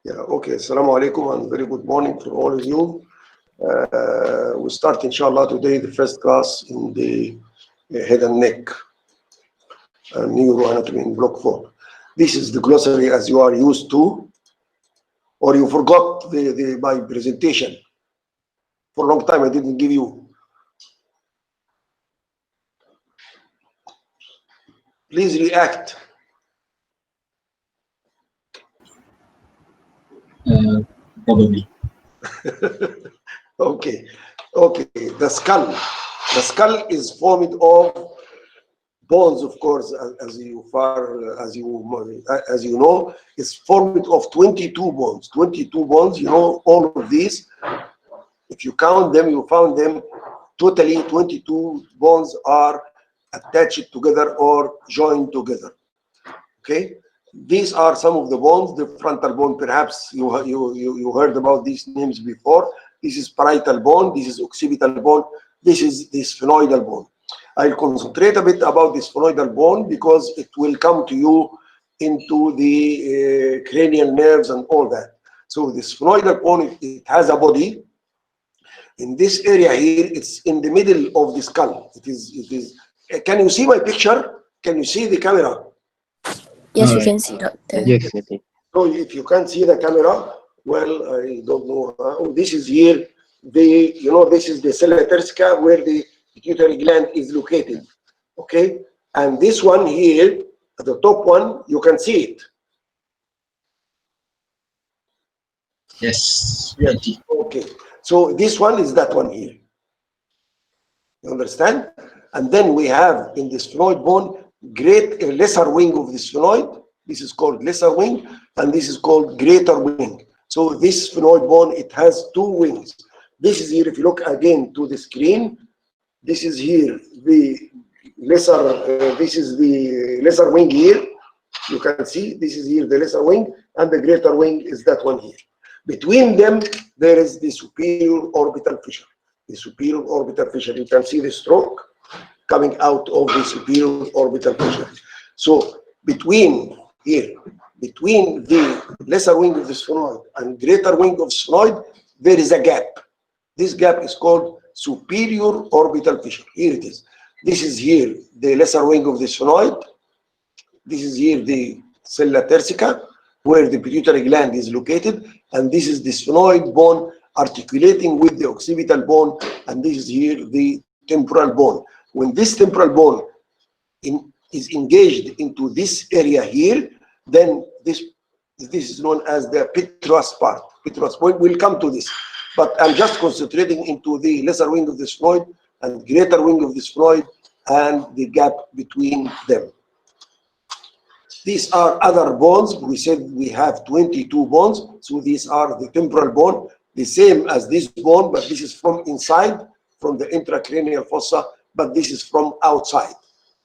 Yeah, okay. Assalamu alaikum and very good morning for all of you. We start, inshallah, today the first class in the head and neck neuroanatomy in block 4. This is the glossary as you are used to, or you forgot my presentation. For a long time I didn't give you. Please react. Probably. Okay. The skull is formed of bones, of course, as you know, is formed of 22 bones. 22 bones, you know, all of these. If you count them, you found them totally 22 bones are attached together or joined together. Okay, these are some of the bones. The frontal bone, perhaps you heard about these names before. This is parietal bone. This is occipital bone. This is the sphenoidal bone. I'll concentrate a bit about the sphenoidal bone because it will come to you into the cranial nerves and all that. So the sphenoidal bone, it has a body. In this area here, it's in the middle of the skull. It is. Can you see my picture? Can you see the camera? Yes, we can see, Doctor. Yes. So if you can't see the camera, well, I don't know. Oh, this is here. This is the sella turcica where the pituitary gland is located. Okay, and this one here, the top one, you can see it. Yes. Okay, so this one is that one here. You understand? And then we have in the sphenoid bone, lesser wing of the sphenoid. This is called lesser wing, and this is called greater wing. So this sphenoid bone, it has two wings. This is here, if you look again to the screen, this is here the lesser, this is the lesser wing here. You can see this is here the lesser wing, and the greater wing is that one here. Between them, there is the superior orbital fissure. The superior orbital fissure, you can see the stroke coming out of the superior orbital fissure. So between the lesser wing of the sphenoid and greater wing of sphenoid, there is a gap. This gap is called superior orbital fissure. Here it is. This is here the lesser wing of the sphenoid. This is here the sella turcica, where the pituitary gland is located, and this is the sphenoid bone articulating with the occipital bone, and this is here the temporal bone. When this temporal bone is engaged into this area here, then this is known as the petrous part. Petrous point. We'll come to this, but I'm just concentrating into the lesser wing of the sphenoid and greater wing of the sphenoid and the gap between them. These are other bones. We said we have 22 bones, so these are the temporal bone, the same as this bone, but this is from inside, from the intracranial fossa, but this is from outside.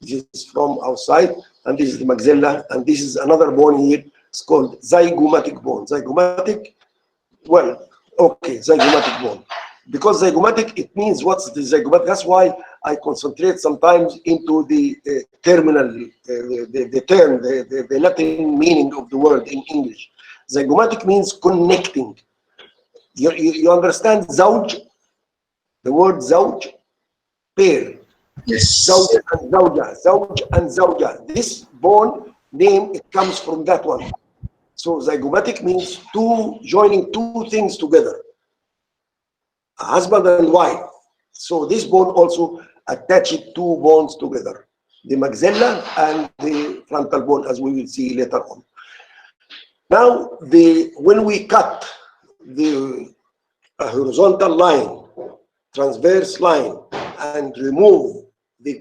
This is from outside, and this is the maxilla, and this is another bone here. It's called zygomatic bone. Zygomatic, well, okay, zygomatic bone. Because zygomatic, it means what's the zygomatic? That's why I concentrate sometimes into the terminal, the term, the Latin meaning of the word in English. Zygomatic means connecting. You understand zawj? The word zawj, pair. Yes. Zawj and zawja, zawj and zawja. This bone name, it comes from that one. So zygomatic means joining two things together, a husband and wife. So this bone also attached two bones together, the maxilla and the frontal bone, as we will see later on. Now, when we cut the horizontal line, transverse line, and remove the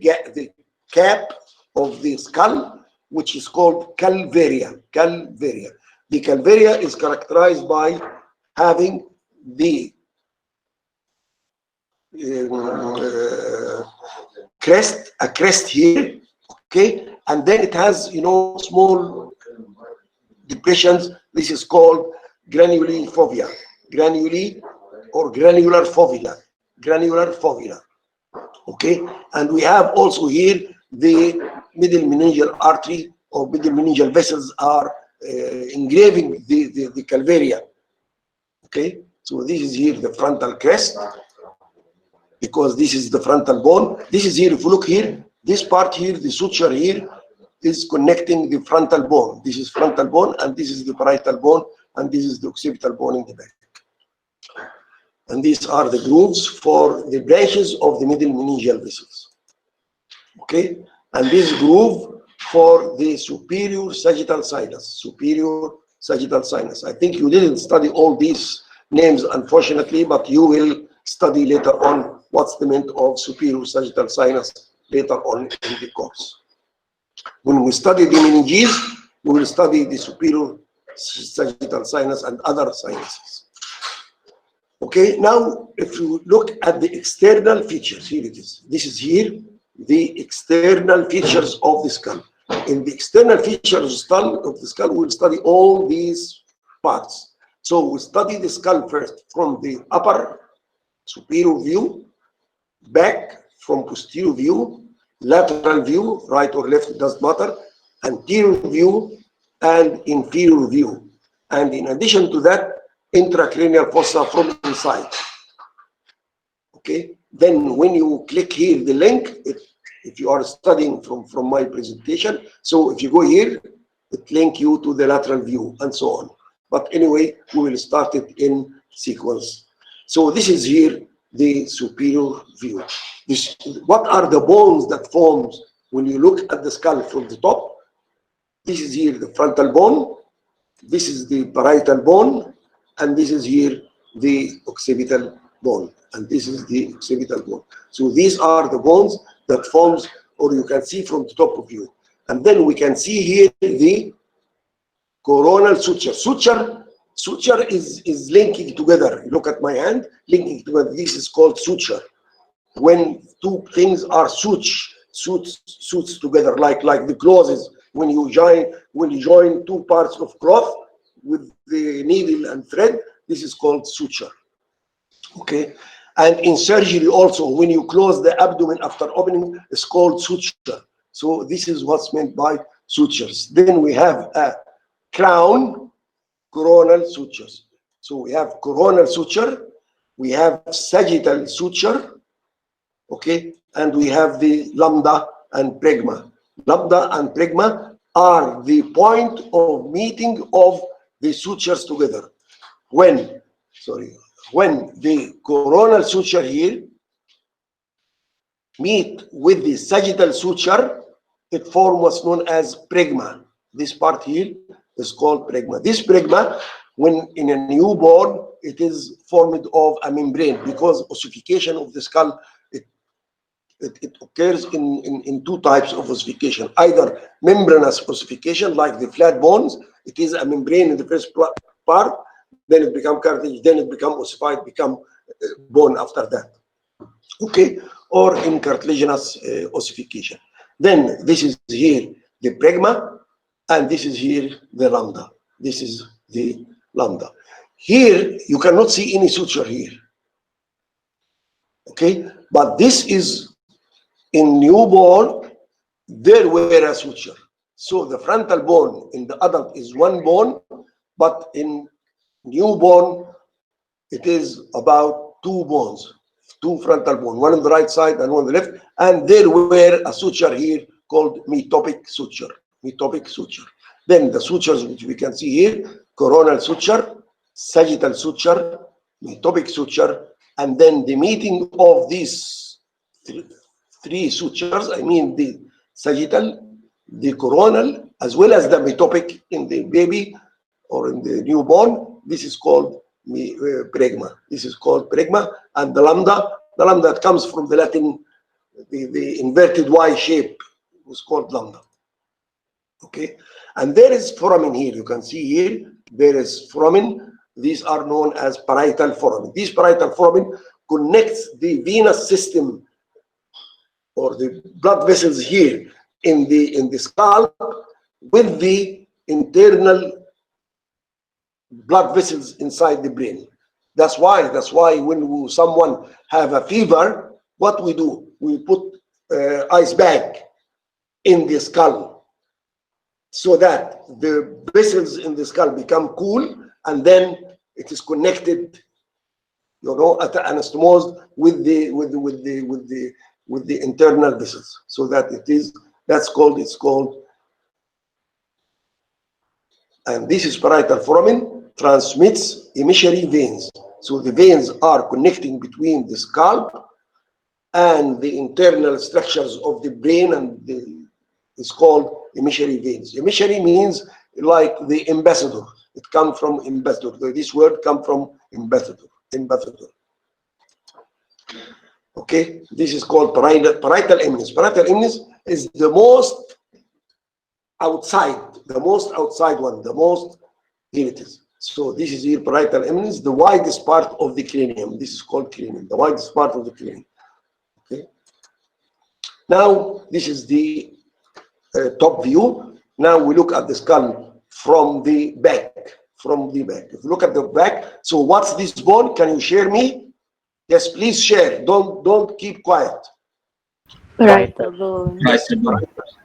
cap of the skull, which is called calvaria. Calvaria. The calvaria is characterized by having the a crest here, okay, and then it has, small depressions. This is called granuli fovea, granuli or granular fovea, okay. And we have also here the middle meningeal artery or middle meningeal vessels are engraving the calvaria. Okay, so this is here the frontal crest, because this is the frontal bone. This is here, if you look here, this part here, the suture here is connecting the frontal bone. This is frontal bone, and this is the parietal bone, and this is the occipital bone in the back. And these are the grooves for the branches of the middle meningeal vessels. Okay, and this groove for the superior sagittal sinus. Superior sagittal sinus. I think you didn't study all these names, unfortunately, but you will study later on what's the meaning of superior sagittal sinus later on in the course. When we study the meninges, we will study the superior sagittal sinus and other sinuses. Okay, now if you look at the external features, here it is. This is here, the external features of the skull. In the external features of the skull, we'll study all these parts. So we study the skull first from the upper superior view, back from posterior view, lateral view, right or left, it doesn't matter, anterior view, and inferior view. And in addition to that, intracranial fossa from inside. Okay, then when you click here the link, if you are studying from my presentation, so if you go here, it link you to the lateral view and so on. But anyway, we will start it in sequence. So this is here the superior view. What are the bones that forms when you look at the skull from the top? This is here the frontal bone, this is the parietal bone, and this is here the occipital bone, and this is the occipital bone. So these are the bones that forms, or you can see from the top of you. And then we can see here the coronal suture. Suture is linking together. Look at my hand, linking together. This is called suture. When two things are suits together, like the clothes. When you join two parts of cloth with the needle and thread, this is called suture. Okay, and in surgery also, when you close the abdomen after opening, it's called suture. So this is what's meant by sutures. Then we have a crown, coronal sutures. So we have coronal suture, we have sagittal suture, okay, and we have the lambda and pregma. Lambda and pregma are the point of meeting of the sutures together. When the coronal suture here meet with the sagittal suture, it forms what's known as pregma. This part here is called pregma. This pregma, when in a newborn, it is formed of a membrane, because ossification of the skull, it occurs in two types of ossification. Either membranous ossification, like the flat bones, it is a membrane in the first part, then it becomes cartilage, then it becomes ossified, become bone after that. Okay, or in cartilaginous ossification. Then this is here the pregma, and this is here the lambda. This is the lambda. Here you cannot see any suture here. Okay, but this is in newborn, there were a suture. So the frontal bone in the adult is one bone, but in newborn, it is about two bones, two frontal bones, one on the right side and one on the left. And there were a suture here called metopic suture. Metopic suture. Then the sutures which we can see here: coronal suture, sagittal suture, metopic suture, and then the meeting of these three sutures, I mean the sagittal, the coronal, as well as the metopic in the baby or in the newborn. This is called pregma. This is called pregma. And the lambda that comes from the Latin, the inverted Y shape, was called lambda. Okay, and there is foramen here. You can see here there is foramen. These are known as parietal foramen. These parietal foramen connects the venous system or the blood vessels here in the skull with the internal blood vessels inside the brain. That's why when someone have a fever, what we do? We put ice bag in the skull so that the vessels in the skull become cool, and then it is connected, you know, at anastomosed with the internal vessels, so that it's called, and this is parietal foramen transmits emissary veins. So the veins are connecting between the scalp and the internal structures of the brain, and it's called emissary veins. Emissary means like the ambassador. It comes from ambassador. This word comes from ambassador. Okay, this is called parietal eminence. Parietal eminence is the most outside one, the most, here it is. So this is here parietal eminence, the widest part of the cranium. This is called cranium, the widest part of the cranium. Okay. Now this is the top view. Now we look at the skull from the back. If you look at the back, so what's this bone? Can you share me? Yes, please share. Don't keep quiet. Parietal bone.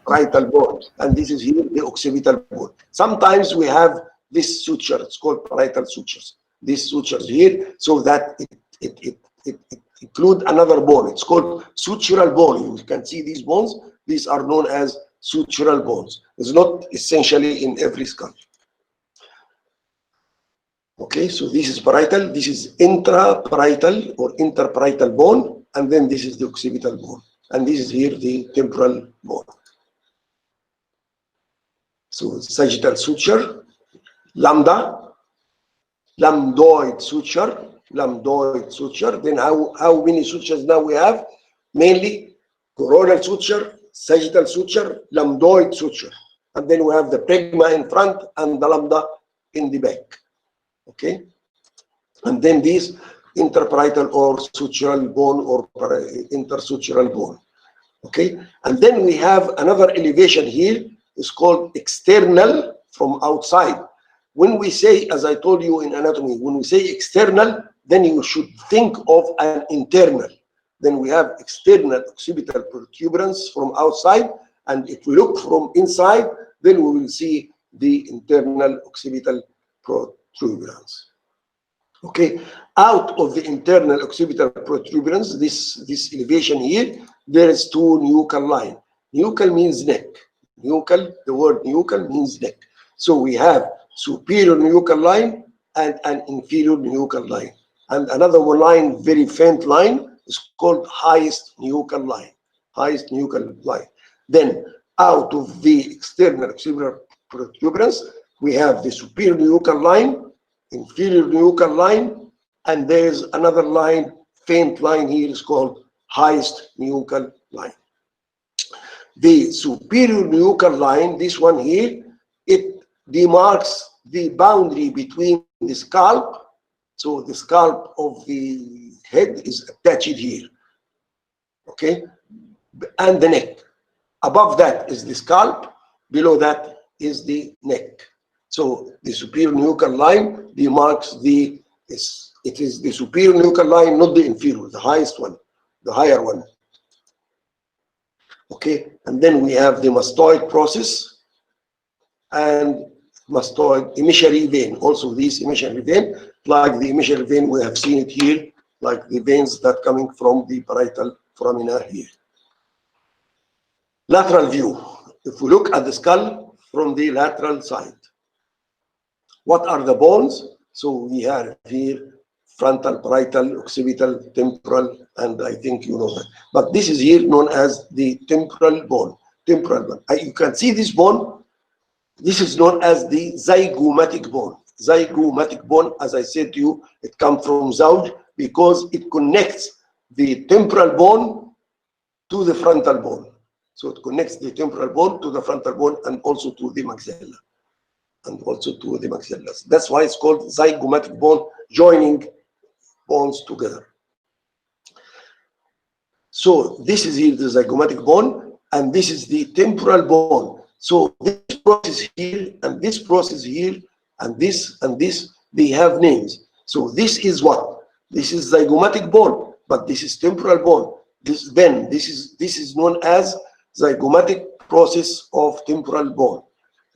Parietal bone, and this is here the occipital bone. Sometimes we have this suture. It's called parietal sutures. These sutures here, so that it include another bone. It's called sutural bone. You can see these bones. These are known as sutural bones. It's not essentially in every skull. Okay, so this is parietal. This is intraparietal or interparietal bone, and then this is the occipital bone, and this is here the temporal bone. So sagittal suture, lambda, lambdoid suture. Then how many sutures now we have? Mainly coronal suture, sagittal suture, lambdoid suture, and then we have the pegma in front and the lambda in the back. Okay, and then this interparietal or sutural bone or intersutural bone. Okay, and then we have another elevation here. Is called external, from outside. When we say, as I told you in anatomy, when we say external, then you should think of an internal. Then we have external occipital protuberance from outside, and if we look from inside, then we will see the internal occipital protuberance. Okay, out of the internal occipital protuberance, this elevation here, there is two nuchal line. Nuchal means neck. Nuchal, the word nuchal means neck. So we have superior nuchal line and an inferior nuchal line. And another one line, very faint line, is called highest nuchal line. Highest nuchal line. Then out of the external occipital protuberance, we have the superior nuchal line, inferior nuchal line, and there's another line, faint line here, is called highest nuchal line. The superior nuchal line, this one here, it demarks the boundary between the scalp. So the scalp of the head is attached here. Okay, and the neck. Above that is the scalp, below that is the neck. So the superior nuchal line demarks it is the superior nuchal line, not the inferior, the highest one, the higher one. Okay, and then we have the mastoid process and mastoid emissary vein. Also, this emissary vein, like the emissary vein, we have seen it here, like the veins that coming from the parietal foramina here. Lateral view. If we look at the skull from the lateral side, what are the bones? So we have here frontal, parietal, occipital, temporal, and I think you know that. But this is here known as the temporal bone. Temporal bone. You can see this bone. This is known as the zygomatic bone. Zygomatic bone, as I said to you, it comes from zauj because it connects the temporal bone to the frontal bone. So it connects the temporal bone to the frontal bone and also to the maxilla. That's why it's called zygomatic bone, joining bones together. So this is here the zygomatic bone, and this is the temporal bone. So this process here, and this process here, and this, they have names. So this is what? This is zygomatic bone, but this is temporal bone. This is known as zygomatic process of temporal bone.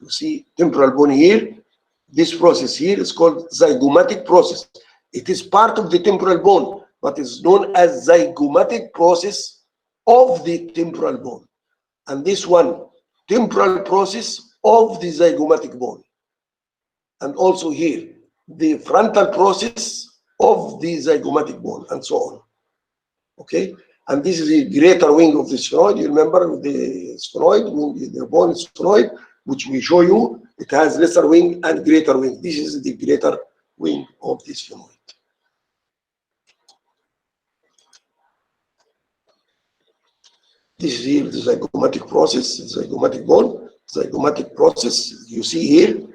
You see temporal bone here. This process here is called zygomatic process. It is part of the temporal bone, but is known as zygomatic process of the temporal bone. And this one, temporal process of the zygomatic bone. And also here, the frontal process of the zygomatic bone, and so on. Okay? And this is the greater wing of the sphenoid. You remember the sphenoid, the bone sphenoid, which we show you, it has lesser wing and greater wing. This is the greater wing of the sphenoid. This is here the zygomatic process, zygomatic bone, zygomatic process. You see here,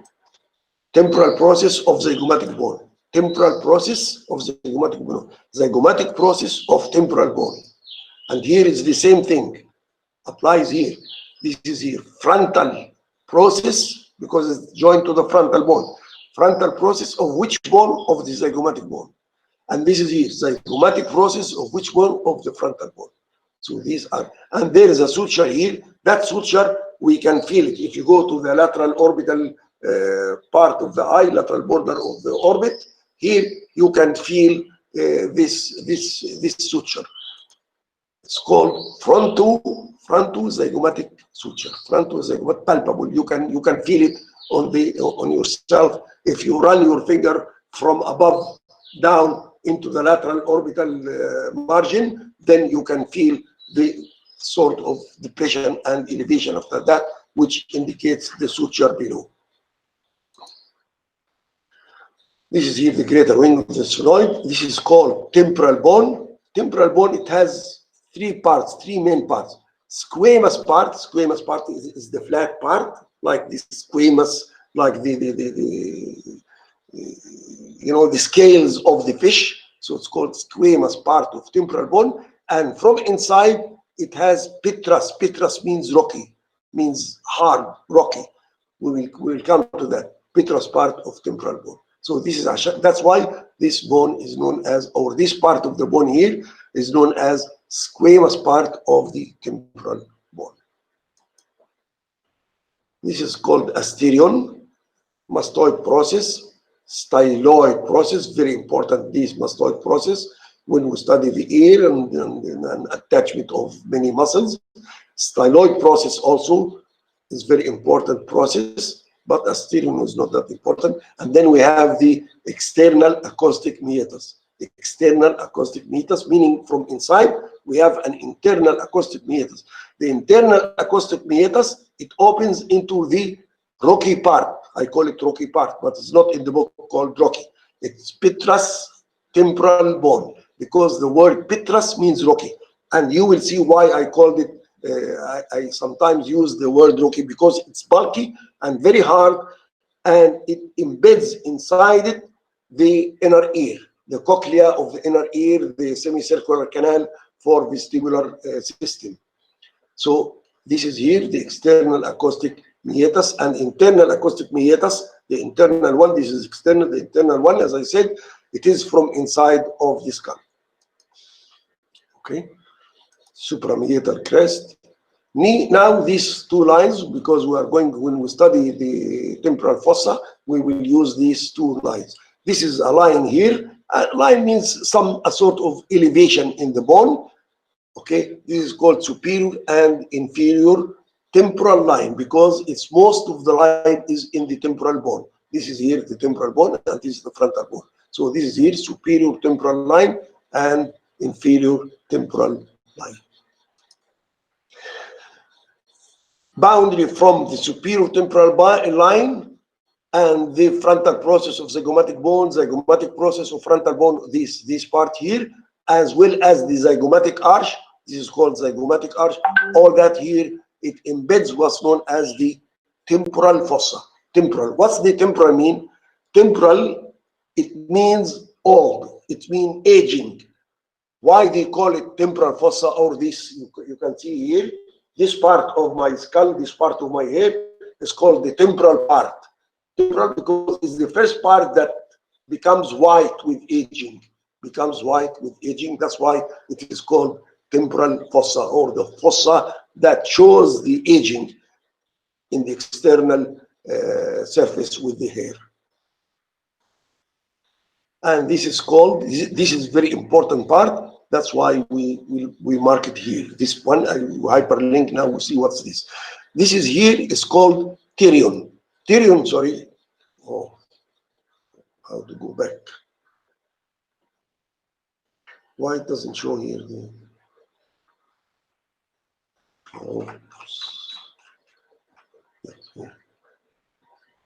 temporal process of zygomatic bone, temporal process of zygomatic bone, zygomatic process of temporal bone. And here is the same thing, applies here. This is here, frontal process, because it's joined to the frontal bone. Frontal process of which bone? Of the zygomatic bone. And this is here, zygomatic process of which bone? Of the frontal bone. So these are, and there is a suture here. That suture, we can feel it. If you go to the lateral orbital part of the eye, lateral border of the orbit, here you can feel this suture. It's called frontozygomatic suture. Frontozygomatic, palpable. You can feel it on yourself. If you run your finger from above down into the lateral orbital margin, then you can feel the sort of depression and elevation after that, which indicates the suture below. This is here the greater wing of the sphenoid. This is called temporal bone. Temporal bone, it has three parts, three main parts. Squamous part is the flat part, like this squamous, like the scales of the fish. So it's called squamous part of temporal bone. And from inside, it has petrous. Petrous means rocky, means hard, rocky. We will come to that. Petrous part of temporal bone. So this is that's why this bone is known as, or this part of the bone here is known as squamous part of the temporal bone. This is called asterion, mastoid process, styloid process, very important, this mastoid process, when we study the ear and attachment of many muscles. Styloid process also is very important process, but asterion is not that important. And then we have the external acoustic meatus. External acoustic meatus, meaning from inside, we have an internal acoustic meatus. The internal acoustic meatus, it opens into the rocky part. I call it rocky part, but it's not in the book called rocky. It's petrous temporal bone, because the word petrous means rocky. And you will see why I called it, I sometimes use the word rocky, because it's bulky and very hard, and it embeds inside it the inner ear, the cochlea of the inner ear, the semicircular canal for vestibular system. So this is here the external acoustic meatus and internal acoustic meatus. The internal one, this is external. The internal one, as I said, it is from inside of the skull. Okay, suprameatal crest. Now these two lines, because we are going, when we study the temporal fossa, we will use these two lines. This is a line here. A line means a sort of elevation in the bone. Okay, this is called superior and inferior temporal line, because it's most of the line is in the temporal bone. This is here the temporal bone, and this is the frontal bone. So this is here superior temporal line and inferior temporal line. Boundary from the superior temporal line and the frontal process of zygomatic bone, zygomatic process of frontal bone, this part here, as well as the zygomatic arch. This is called zygomatic arch. All that here, it embeds what's known as the temporal fossa. Temporal. What's the temporal mean? Temporal, it means old. It means aging. Why they call it temporal fossa, or this, you can see here, this part of my skull, this part of my head is called the temporal part. Temporal because it's the first part that becomes white with aging. Becomes white with aging. That's why it is called temporal fossa, or the fossa that shows the aging in the external surface with the hair. And this is called, this is very important part. That's why we mark it here. This one, I hyperlink now, we'll see what's this. This is here, is called pterion. Pterion, sorry. Oh, how to go back? Why it doesn't show here? Oh.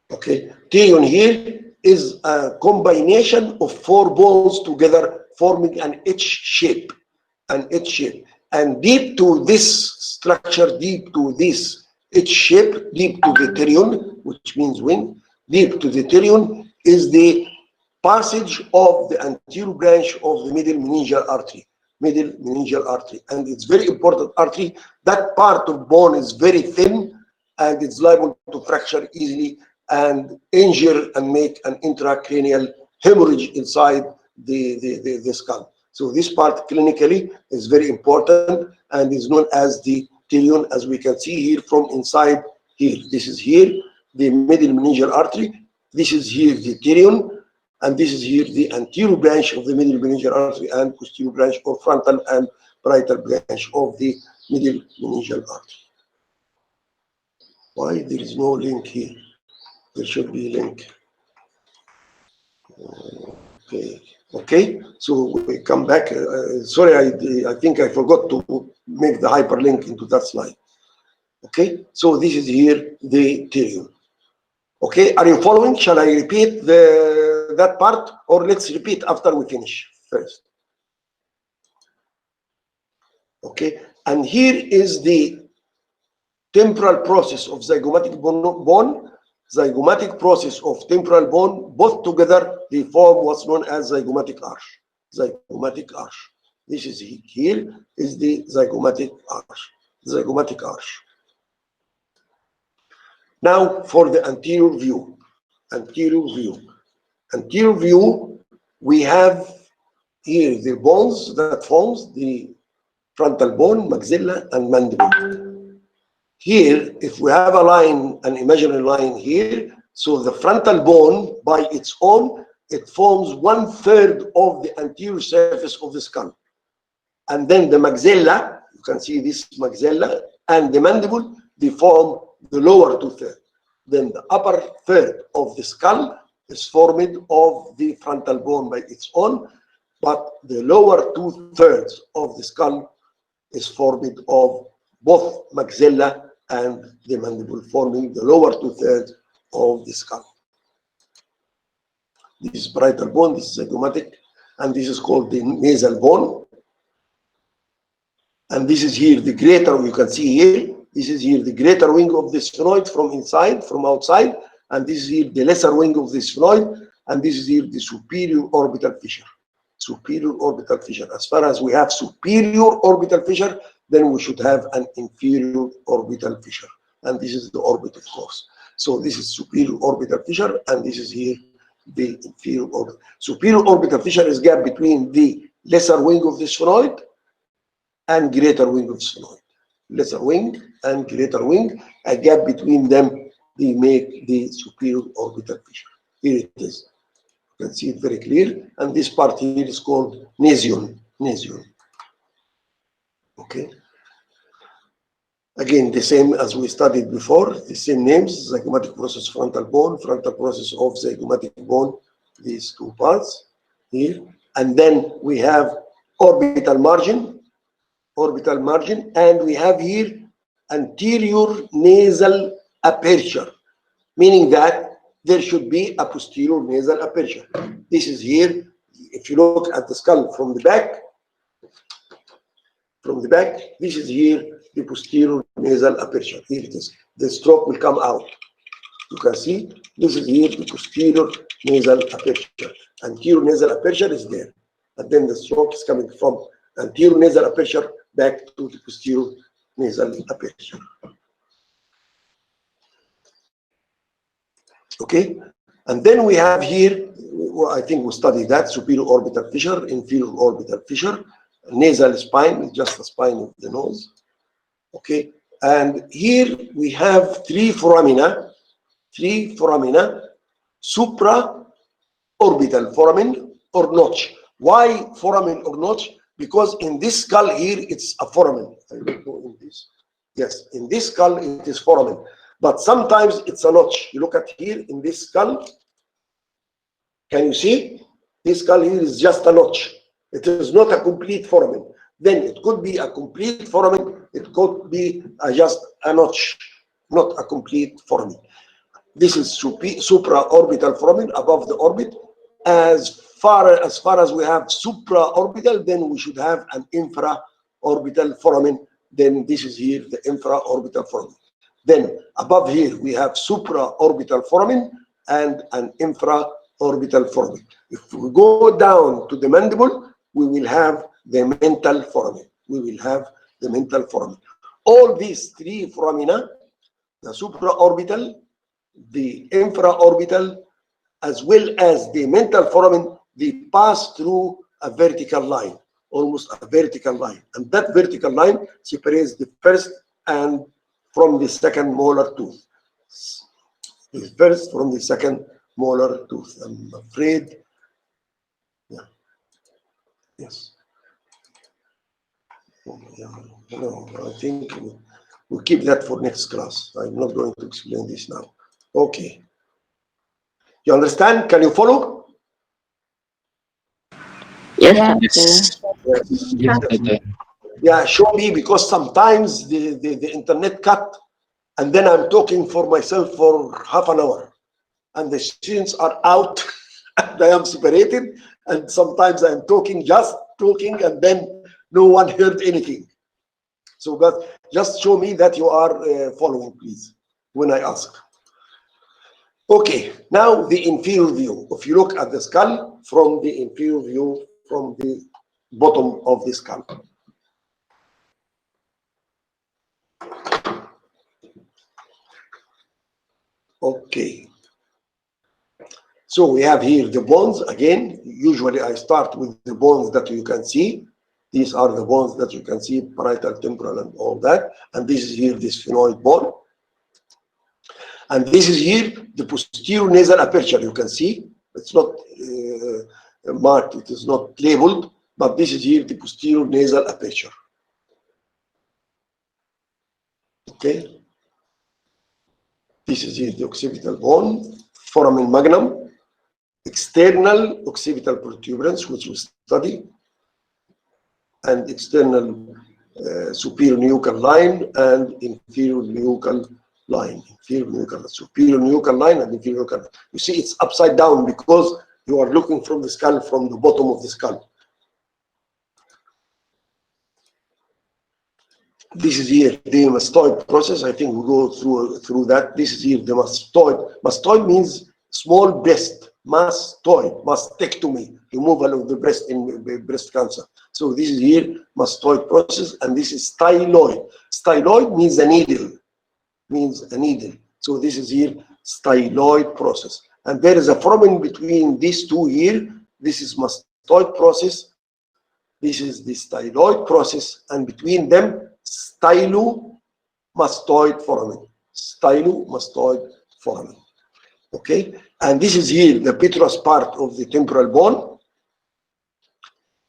Okay, pterion here is a combination of 4 bones together forming an H shape, and deep to this structure, deep to this H shape, deep to the pterion, which means wing, deep to the pterion is the passage of the anterior branch of the middle meningeal artery, and it's very important artery. That part of bone is very thin, and it's liable to fracture easily and injure and make an intracranial hemorrhage inside the skull. So this part clinically is very important and is known as the pterion, as we can see here from inside here. This is here the middle meningeal artery. This is here the pterion, and this is here the anterior branch of the middle meningeal artery and posterior branch or frontal and parietal branch of the middle meningeal artery. Why there is no link here? There should be a link. Okay. So we come back. Sorry, I think I forgot to make the hyperlink into that slide. Okay. So this is here the pterion. Okay. Are you following? Shall I repeat that part, or let's repeat after we finish first? Okay. And here is the temporal process of zygomatic bone. Zygomatic process of temporal bone, both together they form what's known as zygomatic arch. Zygomatic arch. This is here is the zygomatic arch. Now for the anterior view. Anterior view, we have here the bones that forms the frontal bone, maxilla, and mandible. Here, if we have a line, an imaginary line here, so the frontal bone by its own, it forms 1/3 of the anterior surface of the skull. And then the maxilla, you can see this maxilla, and the mandible, they form the lower 2/3. Then the upper third of the skull is formed of the frontal bone by its own, but the lower 2/3 of the skull is formed of both maxilla and the mandible, forming the lower 2/3 of the skull. This is parietal bone, this is zygomatic, and this is called the nasal bone. And this is here the greater, you can see here, this is here the greater wing of the sphenoid from inside, from outside, and this is here the lesser wing of the sphenoid, and this is here the superior orbital fissure. Superior orbital fissure. As far as we have superior orbital fissure, then we should have an inferior orbital fissure. And this is the orbit, of course. So this is superior orbital fissure, and this is here the inferior orbital. Superior orbital fissure is gap between the lesser wing of the sphenoid and greater wing of the sphenoid. Lesser wing and greater wing, a gap between them, they make the superior orbital fissure. Here it is. You can see it very clear. And this part here is called nasion. Okay. Again, the same as we studied before, the same names, zygomatic process frontal bone, frontal process of zygomatic bone, these two parts here. And then we have orbital margin, and we have here anterior nasal aperture, meaning that there should be a posterior nasal aperture. This is here. If you look at the skull from the back, this is here the posterior nasal aperture. Here it is. The stroke will come out. You can see this is here the posterior nasal aperture. Anterior nasal aperture is there, and then the stroke is coming from anterior nasal aperture back to the posterior nasal aperture. Okay, and then we have here, I think we studied that, superior orbital fissure, inferior orbital fissure, nasal spine is just the spine of the nose. Okay, and here we have three foramina three foramina, supra-orbital foramen or notch. Why foramen or notch? Because in this skull here, it's a foramen. I don't know in this. Yes, in this skull, it is foramen. But sometimes it's a notch. You look at here in this skull. Can you see? This skull here is just a notch. It is not a complete foramen. Then it could be a complete foramen. It could be just a notch, not a complete foramen. This is supra-orbital foramen, above the orbit. As far as we have supra-orbital, then we should have an infra-orbital foramen. Then this is here the infra-orbital foramen. Then above here we have supra-orbital foramen and an infra-orbital foramen. If we go down to the mandible, we will have the mental foramen. We will have the mental foramen. All these three foramina, the supra-orbital, the infra-orbital, as well as the mental foramen, they pass through a vertical line, almost a vertical line. And that vertical line separates the first and from the second molar tooth. The first from the second molar tooth. I'm afraid. Yeah. Yes. No, I think we'll keep that for next class. I'm not going to explain this now. Okay. You understand? Can you follow? Yes, Yes. Yes. Yes, I can. Yeah, show me, because sometimes the internet cut and then I'm talking for myself for half an hour and the students are out and I am separated, and sometimes I'm talking, just talking, and then no one heard anything. So, but just show me that you are following, please, when I ask. Okay, now the inferior view. If you look at the skull from the inferior view, from the bottom of the skull. Okay. So we have here the bones again. Usually I start with the bones that you can see. These are the bones that you can see, parietal, temporal, and all that. And this is here the sphenoid bone. And this is here the posterior nasal aperture. You can see it's not marked, it is not labeled, but this is here the posterior nasal aperture. Okay. This is here the occipital bone, foramen magnum, external occipital protuberance, which we study, and external superior nuchal line and inferior nuchal line. Inferior nuchal, superior nuchal line and inferior nuchal line. You see, it's upside down because you are looking from the skull, from the bottom of the skull. This is here the mastoid process. I think we go through that. This is here the mastoid. Mastoid means small breast. Mastoid, mastectomy, removal of the breast in breast cancer. So this is here mastoid process, and this is styloid. Styloid means a needle, So this is here styloid process, and there is a foramen between these two here. This is mastoid process. This is the styloid process, and between them, stylomastoid foramen. Stylomastoid foramen. Okay, and this is here the petrous part of the temporal bone.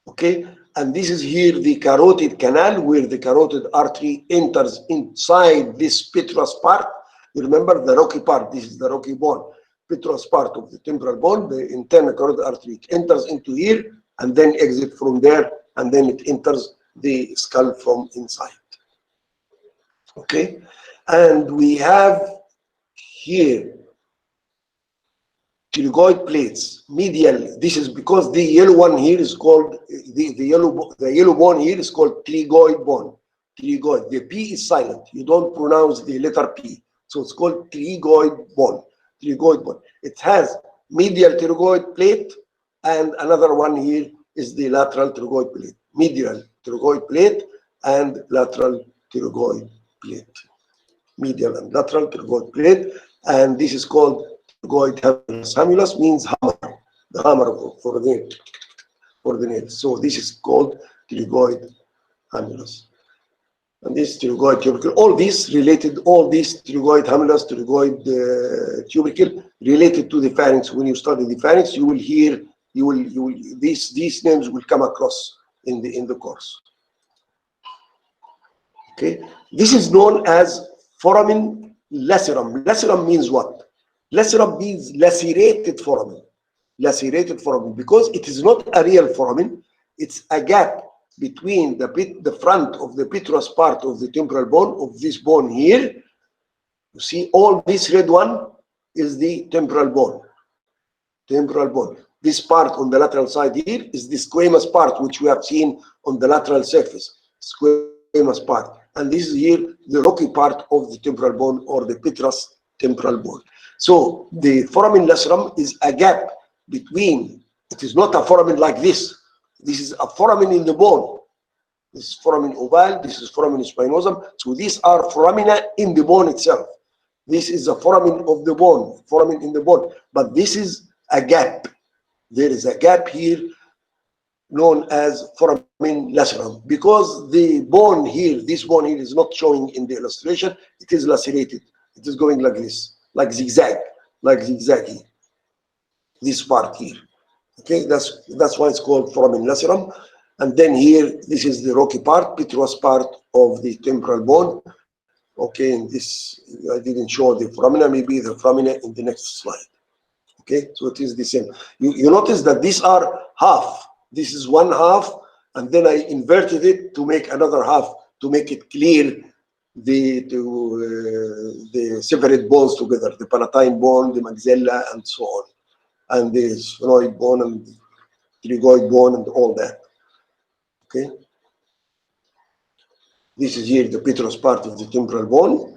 Okay, and this is here the carotid canal, where the carotid artery enters inside this petrous part. You remember the rocky part, this is the rocky bone, petrous part of the temporal bone, the internal carotid artery enters into here and then exit from there, and then it enters the skull from inside. Okay, and we have here pterygoid plates, medial. This is because the yellow one here is called the yellow bone here is called pterygoid bone. Pterygoid. The P is silent. You don't pronounce the letter P, so it's called pterygoid bone. Pterygoid bone. It has medial pterygoid plate, and another one here is the lateral pterygoid plate. Medial pterygoid plate and lateral pterygoid plate. Medial and lateral pterygoid plate, and this is called pterygoid hamulus. Hamulus means hammer, the hammer for the nail. So this is called pterygoid hamulus. and this pterygoid tubercle. All these related, all these pterygoid humulus, pterygoid tubercle related to the pharynx. When you study the pharynx, you will hear, these names will come across in the course. Okay, this is known as foramen lacerum. Lacerum means what? Lacerum means lacerated foramen. Lacerated foramen, because it is not a real foramen, it's a gap between the front of the petrous part of the temporal bone, of this bone here. You see, all this red one is the temporal bone. Temporal bone. This part on the lateral side here is the squamous part, which we have seen on the lateral surface. Squamous part. And this is here the rocky part of the temporal bone, or the petrous temporal bone. So the foramen lacerum is a gap between, it is not a foramen like this. This is a foramen in the bone. This is foramen ovale, this is foramen spinosum. So these are foramina in the bone itself. This is a foramen of the bone, foramen in the bone. But this is a gap. There is a gap here known as foramen lacerum. Because the bone here, this bone here is not showing in the illustration, it is lacerated. It is going like this, like zigzag here. This part here. Okay, that's why it's called foramen lacerum. And then here, this is the rocky part, petrous part of the temporal bone. Okay, and this, I didn't show the foramina, maybe the foramina in the next slide. Okay, so it is the same. You notice that these are half. This is one half, and then I inverted it to make another half, to make it clear the separate bones together, the palatine bone, the maxilla, and so on, and the sphenoid bone and pterygoid bone and all that. Okay, this is here the petrous part of the temporal bone.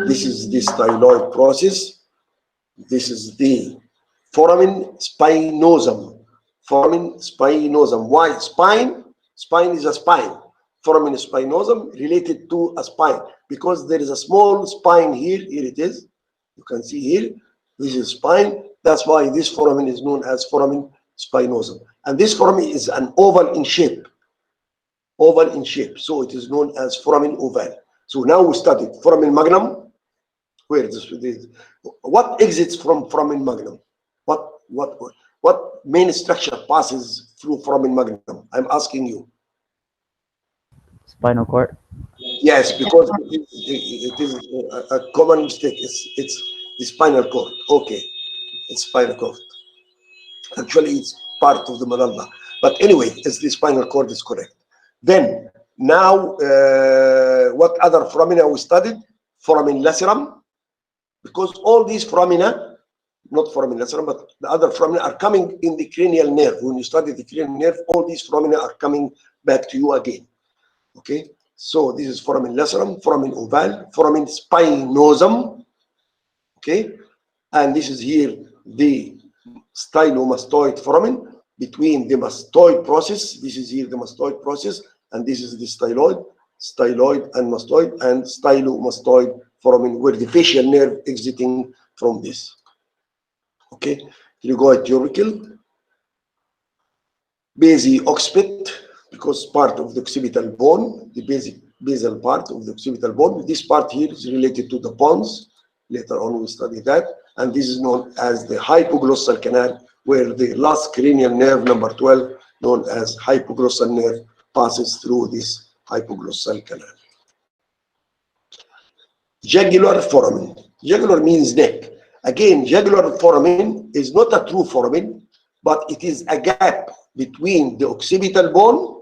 This is the styloid process. This is the foramen spinosum. Foramen spinosum. Why spine? Spine is a spine. Foramen spinosum related to a spine, because there is a small spine here. Here it is. You can see here. This is spine. That's why this foramen is known as foramen spinosum. And this foramen is an oval in shape. Oval in shape. So it is known as foramen ovale. So now we studied foramen magnum. Where this? What exits from foramen magnum? What main structure passes through foramen magnum? I'm asking you. Spinal cord. Yes, because it is a common mistake. It's the spinal cord. Okay, it's spinal cord. Actually, it's part of the medulla. But anyway, it's the spinal cord is correct. Then now, what other foramina we studied? Foramen lacerum, because all these foramina, not foramen lacerum, but the other foramina are coming in the cranial nerve. When you study the cranial nerve, all these foramina are coming back to you again. Okay, so this is foramen lacerum, foramen ovale, foramen spinosum. Okay, and this is here the stylomastoid foramen between the mastoid process. This is here the mastoid process, and this is the styloid and mastoid, and stylomastoid foramen, where the facial nerve exiting from this. Okay, pterygoid tubercle, basi-occiput, because part of the occipital bone, the basal part of the occipital bone. This part here is related to the pons. Later on, we'll study that. And this is known as the hypoglossal canal, where the last cranial nerve, number 12, known as hypoglossal nerve, passes through this hypoglossal canal. Jugular foramen. Jugular means neck. Again, jugular foramen is not a true foramen, but it is a gap between the occipital bone,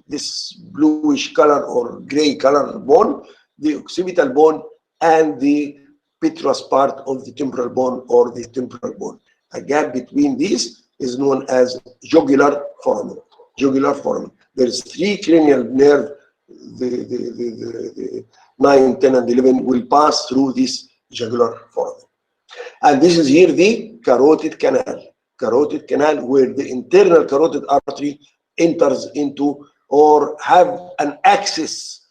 this bluish color or gray color bone, the occipital bone, and the petrous part of the temporal bone or the temporal bone. A gap between these is known as jugular foramen. Jugular foramen. There is 3 cranial nerve, the 9, 10, and 11 will pass through this jugular foramen. And this is here the carotid canal. Carotid canal, where the internal carotid artery enters into or have an access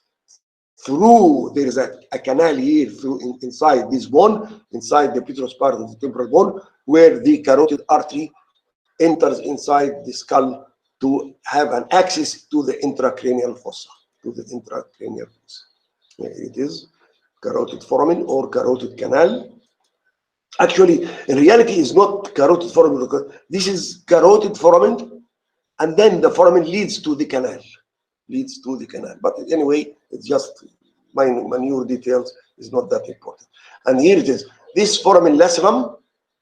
through. There is a canal here through inside this bone, inside the petrous part of the temporal bone, where the carotid artery enters inside the skull to have an access to the intracranial fossa. to the intracranial fossa. Here it is, carotid foramen or carotid canal. Actually, in reality, it's not carotid foramen. This is carotid foramen, and then the foramen leads to the canal. Leads to the canal. But anyway, it's just minor details. Is not that important. And here it is. This foramen lacerum,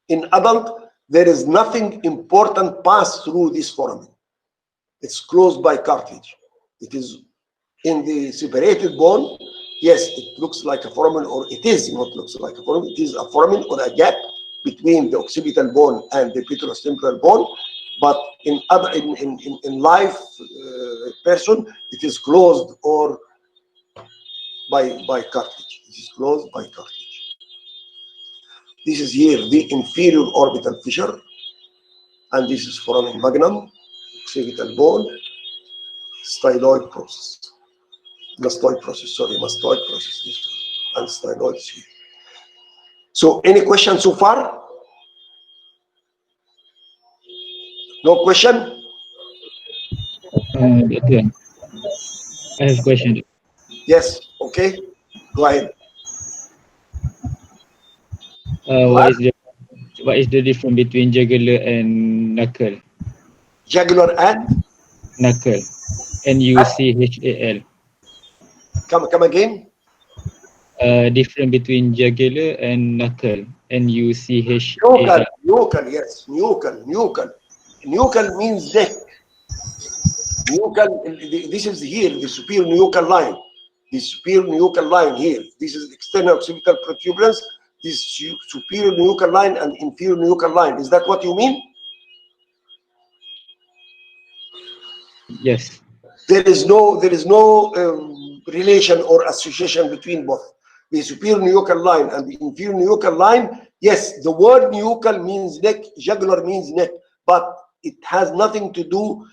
in adult, there is nothing important pass through this foramen. It's closed by cartilage. It is in the separated bone. Yes, it looks like a foramen, or it is not looks like a foramen. It is a foramen or a gap between the occipital bone and the petrostemporal bone. But in other in live person, it is closed or by cartilage. It is closed by cartilage. This is here the inferior orbital fissure, and this is foramen magnum, occipital bone, styloid process. Mastoid process, sorry, mastoid process, this one, and styloid is here. So, any questions so far? No question? Okay. I have a question. Yes, okay, go ahead. What is the difference between jugular and knuckle? Jugular and? Knuckle. N-U-C-H-A-L. Come again? Difference between jugular and knuckle. N-U-C-H-A-L. Nuchal, yes, nuchal. Nuchal means neck. Nuchal, this is here, the superior nuchal line. The superior nuchal line here. This is external occipital protuberance. This superior nuchal line and inferior nuchal line. Is that what you mean? Yes. There is no relation or association between both. The superior nuchal line and the inferior nuchal line, yes, the word nuchal means neck, jugular means neck, but it has nothing to do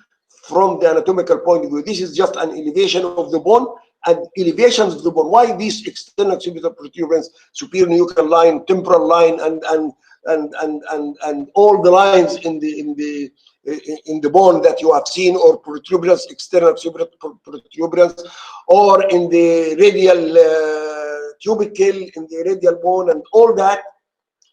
from the anatomical point of view. This is just an elevation of the bone, and elevations of the bone. Why these external occipital protuberance, superior nuchal line, temporal line, and all the lines in the bone that you have seen, or protuberance, external occipital protuberance, or in the radial tubercle, in the radial bone, and all that,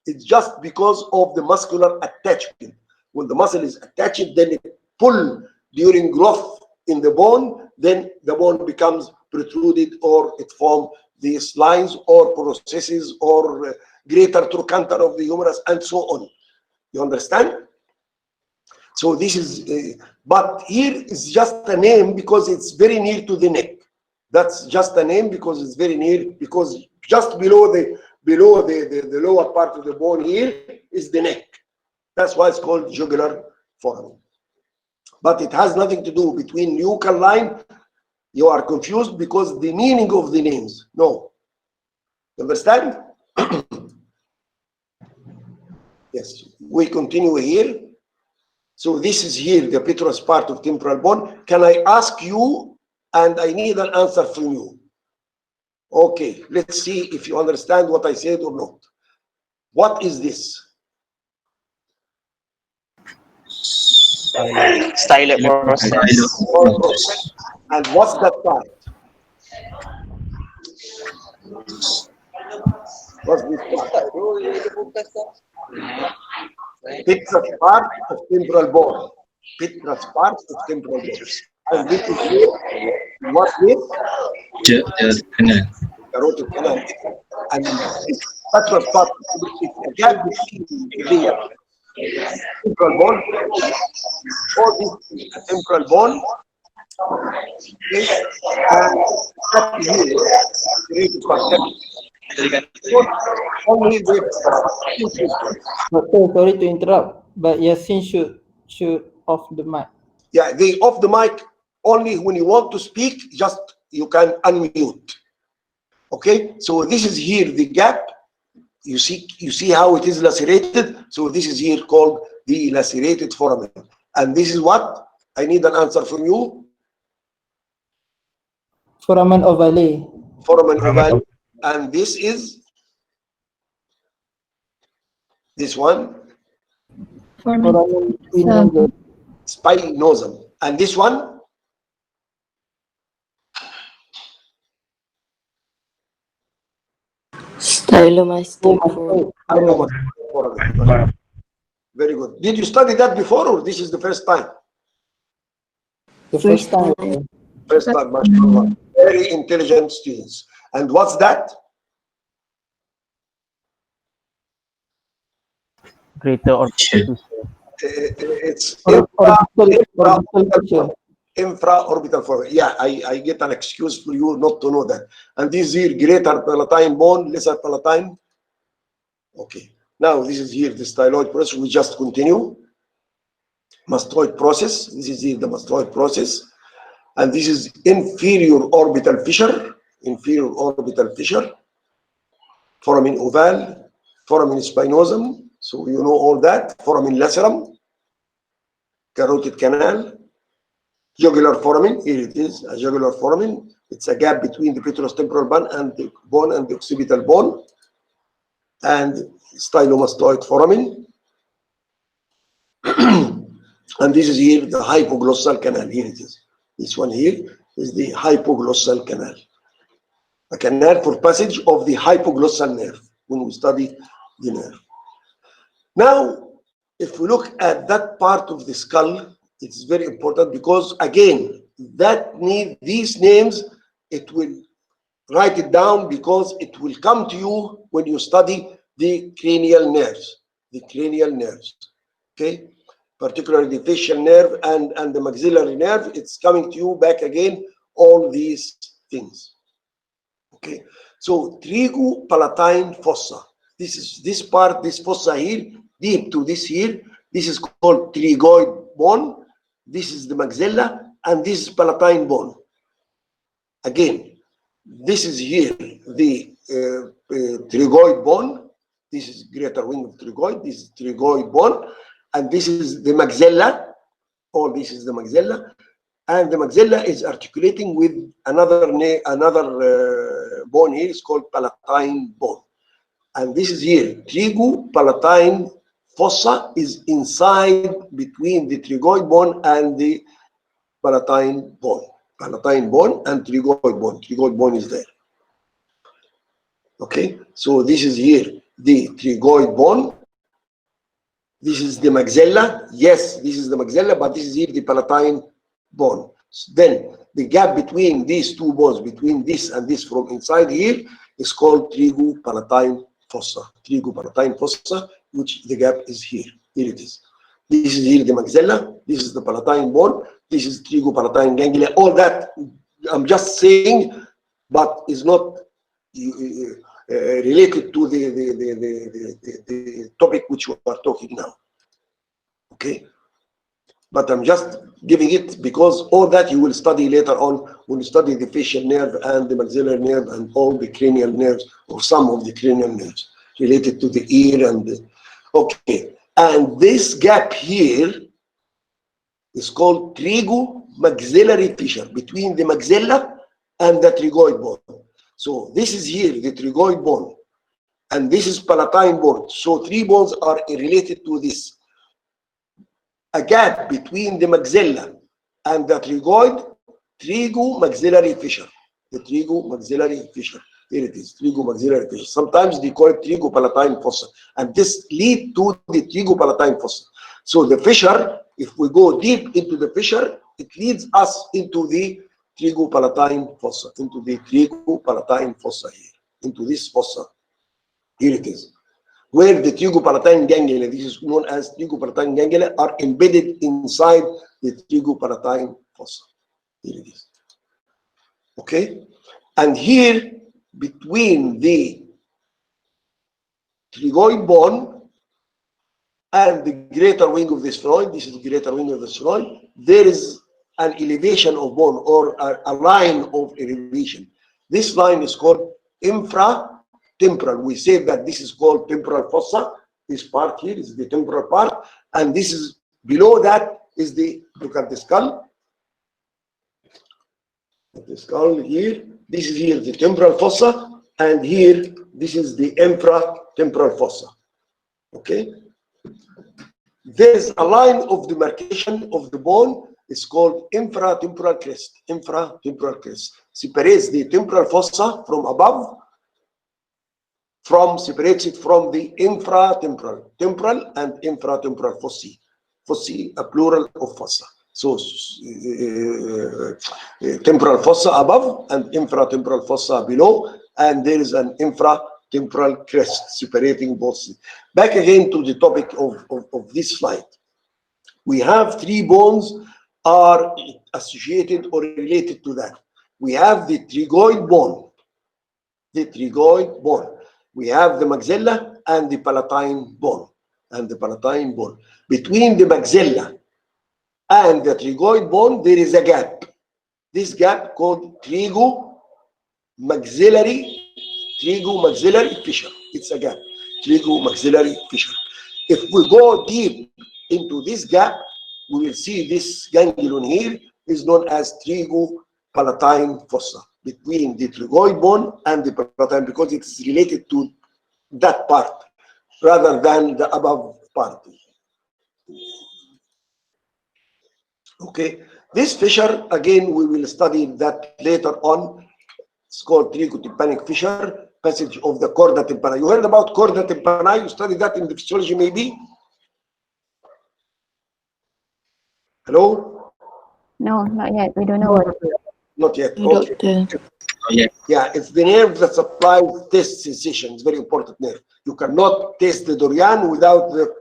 it's just because of the muscular attachment. When the muscle is attached, then it pull during growth in the bone, then the bone becomes protruded, or it forms these lines or processes or greater trochanter of the humerus and so on. You understand? So this is, but here is just a name because it's very near to the neck. That's just a name because it's very near, because just below the lower part of the bone here is the neck. That's why it's called jugular foramen. But it has nothing to do between nuchal line. You are confused because the meaning of the names. No. You understand? Yes. We continue here. So this is here, the petrous part of temporal bone. Can I ask you, and I need an answer from you? Okay, let's see if you understand what I said or not. What is this? Stylet process. And what's that part? What's this part? Petrous part of temporal bone. Petrous part of temporal bone. And this is here. What is? Canal. Carotid canal. And this petrous part is a gap between the temporal bone. Or this is a temporal bone. Okay. And that is here. Created part. Only with Sorry to interrupt, but Yasin should off the mic. yeah, they off the mic only when you want to speak. Just you can unmute. Okay, so this is here the gap. You see how it is lacerated. So this is here called the lacerated foramen, and this is what I need an answer from you. Foramen ovale. Foramen ovale, and this is this one. Foramen spinosum. Spinosum, and this one. Stylomastoid foramen. Very good. Did you study that before, or this is the first time? The first time. First time, mashallah. Very intelligent students. And what's that? Greater orbital. It's Orbital. infraorbital foramen. Yeah, I get an excuse for you not to know that. And this here, greater palatine bone, lesser palatine. Okay. Now this is here the styloid process. We just continue. Mastoid process. This is here the mastoid process. And this is inferior orbital fissure. Inferior orbital fissure. Foramen oval. Foramen spinosum. So you know all that. Foramen lacerum. Carotid canal. Jugular foramen. Here it is. A jugular foramen. It's a gap between the petrostemporal bone and the occipital bone. And stylomastoid foramen. And this is here the hypoglossal canal. Here it is. This one here is the hypoglossal canal. A canal for passage of the hypoglossal nerve when we study the nerve. Now, if we look at that part of the skull, it's very important because again, these names, it will write it down because it will come to you when you study the cranial nerves. The cranial nerves. Okay? Particularly the facial nerve and the maxillary nerve, it's coming to you back again, all these things. Okay, so trigopalatine fossa. This is this part, this fossa here, deep to this here. This is called trigoid bone. This is the maxilla, and this is palatine bone. Again, this is here the trigoid bone. This is greater wing of trigoid. This is trigoid bone. And this is the maxilla, all this is the maxilla, and the maxilla is articulating with another bone here, is called palatine bone. And this is here, trigopalatine fossa is inside between the trigoid bone and the palatine bone. Palatine bone and trigoid bone. Trigoid bone is there. Okay, so this is here, the trigoid bone. This is the maxilla. Yes, this is the maxilla, but this is here the palatine bone. Then the gap between these two bones, between this and this from inside here, is called trigopalatine fossa. Trigopalatine fossa, which the gap is here. Here it is. This is here the maxilla. This is the palatine bone. This is trigopalatine ganglia. All that I'm just saying, but is not related to the topic which we are talking now. Okay, but I'm just giving it because all that you will study later on when you study the facial nerve and the maxillary nerve and all the cranial nerves, or some of the cranial nerves related to the ear and the, okay. And this gap here is called trigomaxillary fissure between the maxilla and the trigoid bone. So this is here the trigoid bone, and this is palatine bone. So three bones are related to this. A gap between the maxilla and the trigoid, trigomaxillary fissure. The trigomaxillary fissure. Here it is, trigomaxillary fissure. Sometimes they call it trigopalatine fossa, and this leads to the trigopalatine fossa. So the fissure, if we go deep into the fissure, it leads us into the trigopalatine fossa, into the trigopalatine fossa here, into this fossa. Here it is, where the trigopalatine ganglia, this is known as trigopalatine ganglia, are embedded inside the trigopalatine fossa. Here it is. Okay, and here between the trigoid bone and the greater wing of the sphenoid, this is the greater wing of the sphenoid, there is an elevation of bone, or a line of elevation. This line is called infratemporal. We say that this is called temporal fossa. This part here is the temporal part, and this is below that is the, look at the skull. The skull here, this is here the temporal fossa, and here this is the infratemporal fossa. Okay, there's a line of demarcation of the bone. It's called infratemporal crest. Infratemporal crest separates the temporal fossa from above separates it from the infratemporal, temporal and infratemporal fossae. Fossae, a plural of fossa. So temporal fossa above and infratemporal fossa below, and there is an infratemporal crest separating both. Back again to the topic of this slide. We have three bones are associated or related to that. We have the trigoid bone. The trigoid bone. We have the maxilla and the palatine bone. Between the maxilla and the trigoid bone, there is a gap. This gap called trigomaxillary fissure. It's a gap. Trigomaxillary fissure. If we go deep into this gap, we will see this ganglion here is known as trigopalatine fossa, between the trigoid bone and the palatine, because it is related to that part rather than the above part. Okay, this fissure, again, we will study that later on. It's called trigotympanic fissure, passage of the chorda tympani. You heard about chorda tympani? You studied that in the physiology, maybe? Hello? No, not yet. We don't know what. Not yet. No, Okay. doctor. Yeah, it's the nerve that supplies taste sensation. It's very important nerve. You cannot taste the durian without the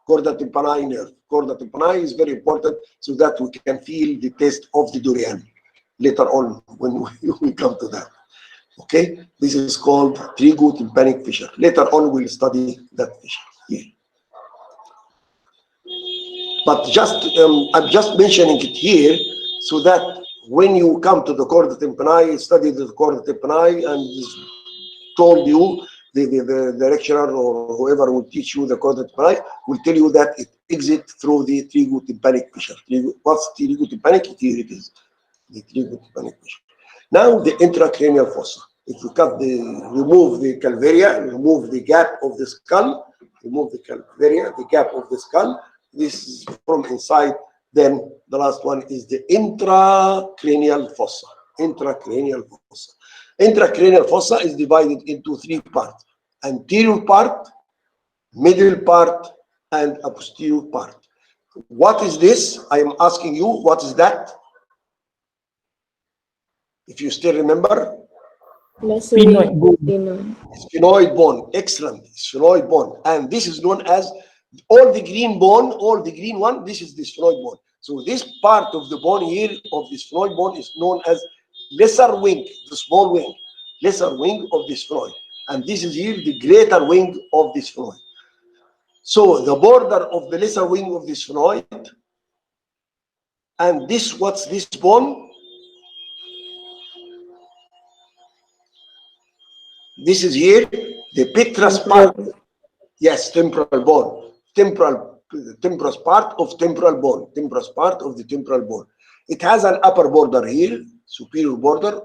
chorda tympani nerve. Chorda tympani is very important so that we can feel the taste of the durian later on when we come to that. Okay, this is called trigotympanic fissure. Later on, we'll study that fissure here. But just I'm just mentioning it here so that when you come to the chorda tympani, study the chorda tympani, and told you the lecturer or whoever will teach you the chorda tympani will tell you that it exits through the trigotympanic fissure. What's trigotympanic? Here it is, the trigotympanic fissure. Now the intracranial fossa. If you remove the calvaria, remove the gap of the skull, remove the calvaria, the gap of the skull. This is from inside. Then the last one is the intracranial fossa. Intracranial fossa. Intracranial fossa is divided into three parts: anterior part, middle part, and a posterior part. What is this? I am asking you, what is that? If you still remember. Sphenoid bone. Sphenoid bone. Excellent. Sphenoid bone. And this is known as all the green bone, all the green one, this is the sphenoid bone. So this part of the bone here of the sphenoid bone is known as lesser wing, the small wing, lesser wing of the sphenoid. And this is here the greater wing of the sphenoid. So the border of the lesser wing of the sphenoid, and this, what's this bone? This is here the petrous part. Yes, temporal bone. Temporous part of temporal bone. Temporous part of the temporal bone. It has an upper border here, superior border,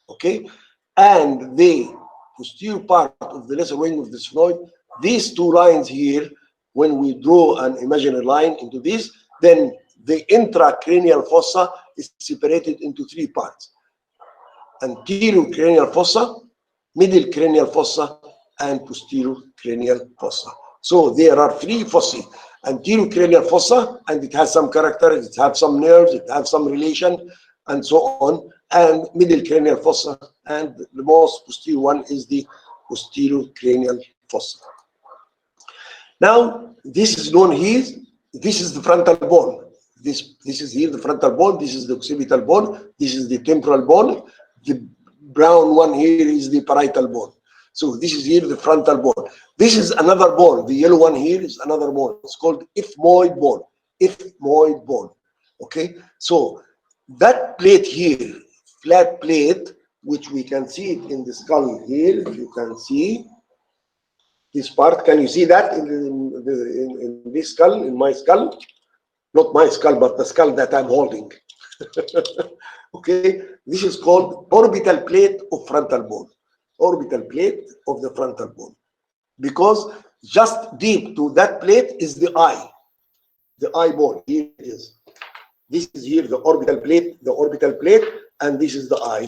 okay, and the posterior part of the lesser wing of the sphenoid. These two lines here, when we draw an imaginary line into this, then the intracranial fossa is separated into three parts: anterior cranial fossa, middle cranial fossa, and posterior cranial fossa. So there are three fossae: anterior cranial fossa, and it has some character, it has some nerves, it has some relation, and so on, and middle cranial fossa, and the most posterior one is the posterior cranial fossa. Now, this is known here, this is the frontal bone. This is here the frontal bone, this is the occipital bone, this is the temporal bone, the brown one here is the parietal bone. So this is here the frontal bone. This is another bone. The yellow one here is another bone. It's called ethmoid bone. Ethmoid bone. Okay. So that plate here, flat plate, which we can see it in the skull here. If you can see this part, can you see that in this skull, in my skull? Not my skull, but the skull that I'm holding. Okay. This is called orbital plate of frontal bone. Orbital plate of the frontal bone, because just deep to that plate is the eye bone. Here it is. This is here the orbital plate, and this is the eye,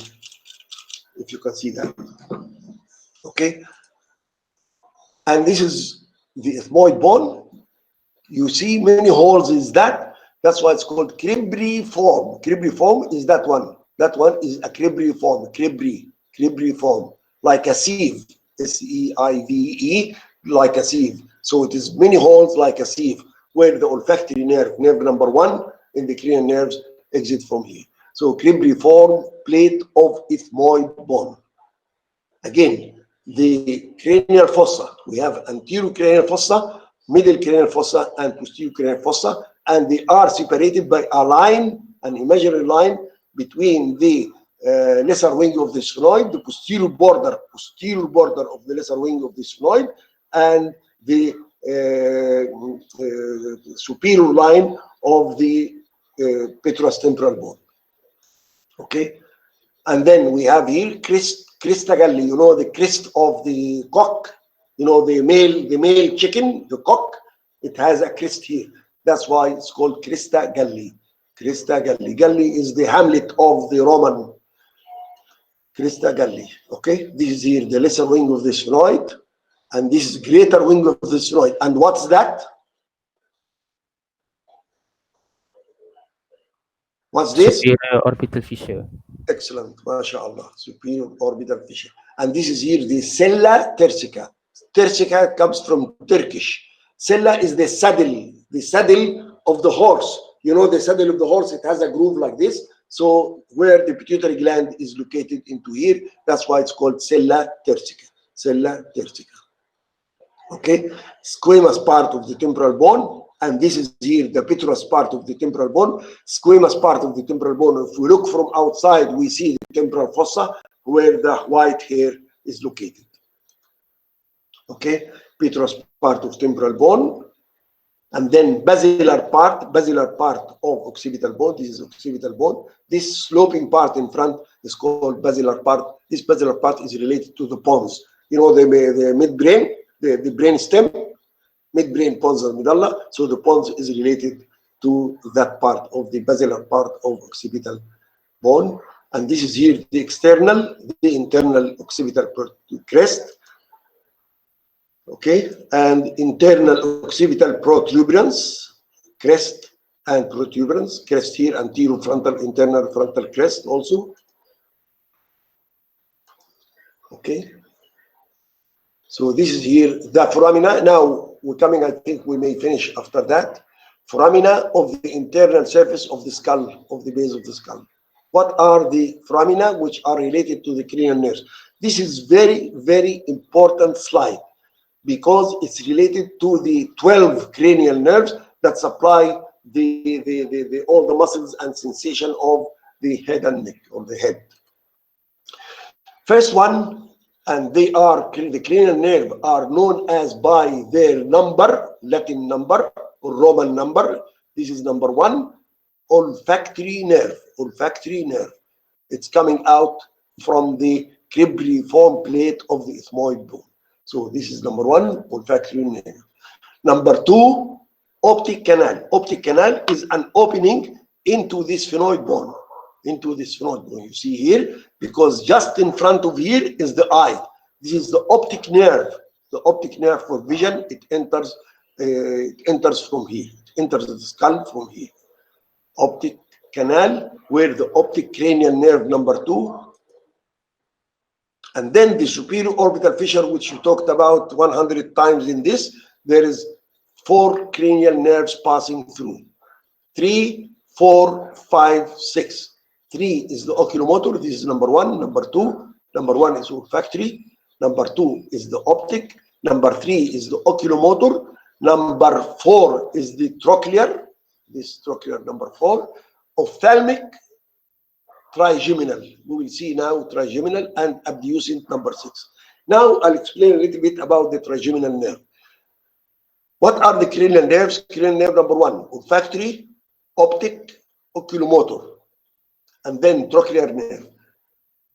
if you can see that. Okay. And this is the ethmoid bone. You see many holes is that. That's why it's called cribriform. Cribriform is that one. That one is a cribriform. Cribriform, like a sieve. S-E-I-V-E, like a sieve. So it is many holes like a sieve, where the olfactory nerve, nerve number 1 in the cranial nerves, exit from here. So cribriform plate of ethmoid bone. Again, the cranial fossa. We have anterior cranial fossa, middle cranial fossa, and posterior cranial fossa, and they are separated by a line, an imaginary line between the lesser wing of the sphenoid, the posterior border of the lesser wing of the sphenoid, and the superior line of the petrous temporal bone. Okay, and then we have here crista galli. You know the crest of the cock. You know the male chicken, the cock. It has a crest here. That's why it's called crista galli. Crista galli. Galli is the hamlet of the Roman. Crista galli. Okay, this is here the lesser wing of the sphenoid, and this is greater wing of the sphenoid. And what's that? What's this? Superior orbital fissure. Excellent, mashallah. Superior orbital fissure. And this is here the sella tersica. Tersica comes from Turkish. Sella is the saddle of the horse. You know the saddle of the horse, it has a groove like this. So where the pituitary gland is located into here, that's why it's called sella tersica. Sella tersica. Okay, squamous part of the temporal bone. And this is here the petrous part of the temporal bone, squamous part of the temporal bone. If we look from outside, we see the temporal fossa where the white hair is located. Okay, petrous part of temporal bone, and then basilar part of occipital bone. This is occipital bone. This sloping part in front is called basilar part. This basilar part is related to the pons. You know the midbrain, the brain stem. Midbrain pons and medulla, so the pons is related to that part of the basilar part of occipital bone. And this is here the external, the internal occipital crest. Okay, and internal occipital protuberance, crest and protuberance, crest here, anterior frontal, internal frontal crest also. Okay, so this is here the foramina. Now we're coming, I think we may finish after that. Foramina of the internal surface of the skull, of the base of the skull. What are the foramina which are related to the cranial nerves? This is very, very important slide because it's related to the 12 cranial nerves that supply all the muscles and sensation of the head and neck, or the head. First one, and they are, the cranial nerve are known as by their number, Latin number or Roman number. This is number 1, olfactory nerve. Olfactory nerve. It's coming out from the cribriform plate of the ethmoid bone. So this is number 1, olfactory nerve. Number 2, optic canal. Optic canal is an opening into the sphenoid bone. Into the sphenoid bone. You see here, because just in front of here is the eye. This is the optic nerve. The optic nerve for vision. It enters from here. It enters the skull from here. Optic canal, where the optic cranial nerve number 2. And then the superior orbital fissure, which we talked about 100 times in this. There is 4 cranial nerves passing through. 3, 4, 5, 6. 3 is the oculomotor. This is number 1. Number 2. Number 1 is olfactory. Number 2 is the optic. Number 3 is the oculomotor. Number 4 is the trochlear. This trochlear number 4. Ophthalmic, trigeminal. We will see now trigeminal, and abducent number 6. Now I'll explain a little bit about the trigeminal nerve. What are the cranial nerves? Cranial nerve number 1, olfactory, optic, oculomotor, and then trochlear nerve.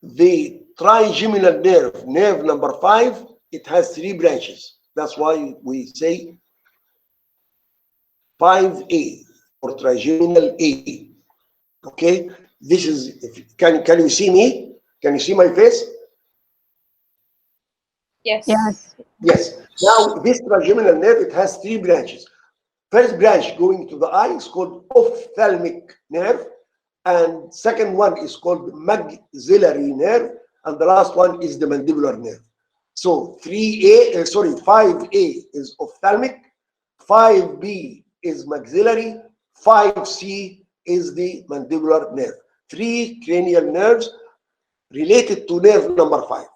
The trigeminal nerve, nerve number 5, it has 3 branches. That's why we say 5A or trigeminal A. Okay, this is, can you see me? Can you see my face? Yes. Yes. Yes. Now, this trigeminal nerve, it has 3 branches. First branch going to the eye is called ophthalmic nerve, and second one is called maxillary nerve, and the last one is the mandibular nerve. So 5A is ophthalmic, 5B is maxillary, 5C is the mandibular nerve. 3 cranial nerves related to nerve number 5.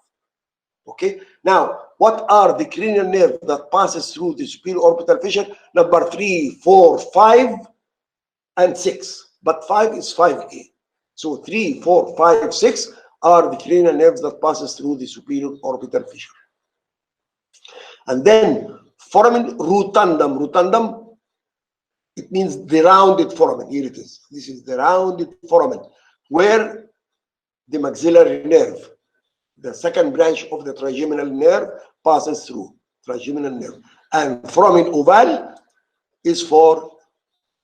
Okay. Now, what are the cranial nerves that passes through the superior orbital fissure? Number 3, 4, 5, and 6. But 5 is 5A. So 3, 4, 5, 6 are the cranial nerves that passes through the superior orbital fissure. And then foramen rotundum. Rotundum, it means the rounded foramen. Here it is. This is the rounded foramen where the maxillary nerve, the second branch of the trigeminal nerve, passes through. Trigeminal nerve. And foramen ovale is for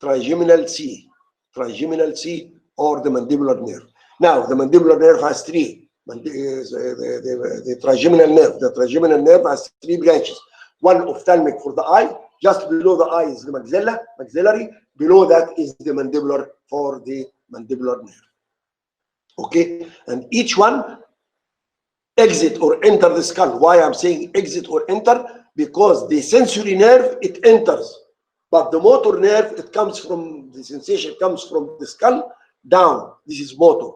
trigeminal C. Trigeminal C or the mandibular nerve. Now, the mandibular nerve has 3. The trigeminal nerve. The trigeminal nerve has 3 branches. One ophthalmic for the eye. Just below the eye is the maxillary. Below that is the mandibular for the mandibular nerve. Okay? And each one exit or enter the skull. Why I'm saying exit or enter? Because the sensory nerve, it enters. But the motor nerve, it comes from, the sensation comes from the skull down. This is motor.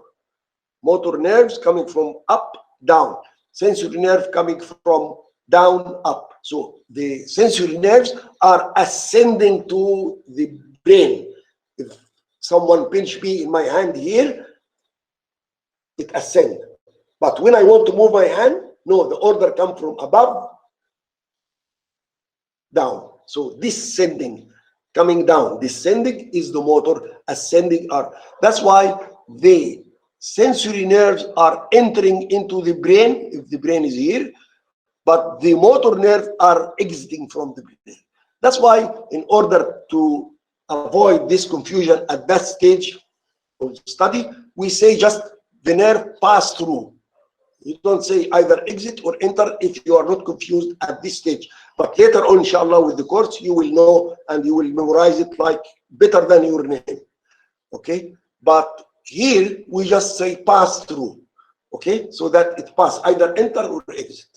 Motor nerves coming from up, down. Sensory nerve coming from down, up. So the sensory nerves are ascending to the brain. If someone pinch me in my hand here, it ascends. But when I want to move my hand, no, the order comes from above, down. So descending, coming down. Descending is the motor, ascending are. That's why the sensory nerves are entering into the brain, if the brain is here, but the motor nerves are exiting from the brain. That's why, in order to avoid this confusion at that stage of study, we say just the nerve pass through. You don't say either exit or enter if you are not confused at this stage. But later on, inshallah, with the course, you will know and you will memorize it like better than your name. Okay? But here, we just say pass through. Okay? So that it pass, either enter or exit.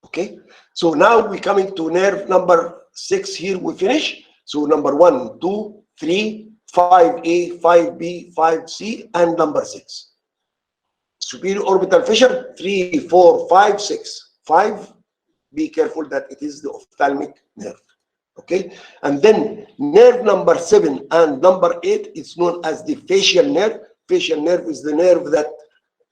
Okay? So now we're coming to nerve number 6 here, we finish. So number 1, 2, 3, 5A, 5B, 5C, and number 6. Superior orbital fissure, 3, 4, 5, 6. 5, be careful that it is the ophthalmic nerve. Okay? And then nerve number 7 and number 8 is known as the facial nerve. Facial nerve is the nerve that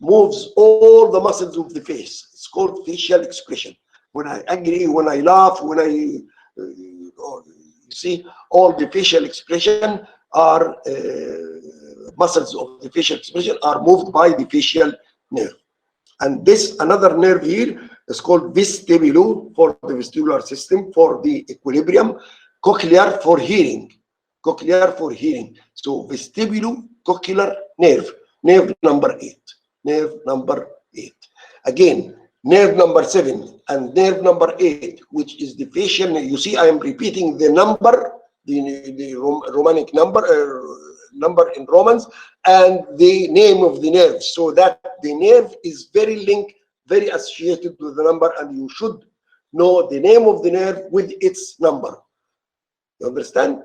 moves all the muscles of the face. It's called facial expression. When I agree, when I laugh, when I, you see, all the facial expression are, muscles of the facial expression are moved by the facial nerve. And this, another nerve here is called vestibulo for the vestibular system, for the equilibrium, cochlear for hearing. Cochlear for hearing. So vestibulo-cochlear nerve, nerve number 8. Nerve number 8. Again, nerve number 7 and nerve number 8, which is the facial nerve. You see, I am repeating the number, the Romanic number, number in Romans, and the name of the nerve, so that the nerve is very linked, very associated with the number, and you should know the name of the nerve with its number. You understand?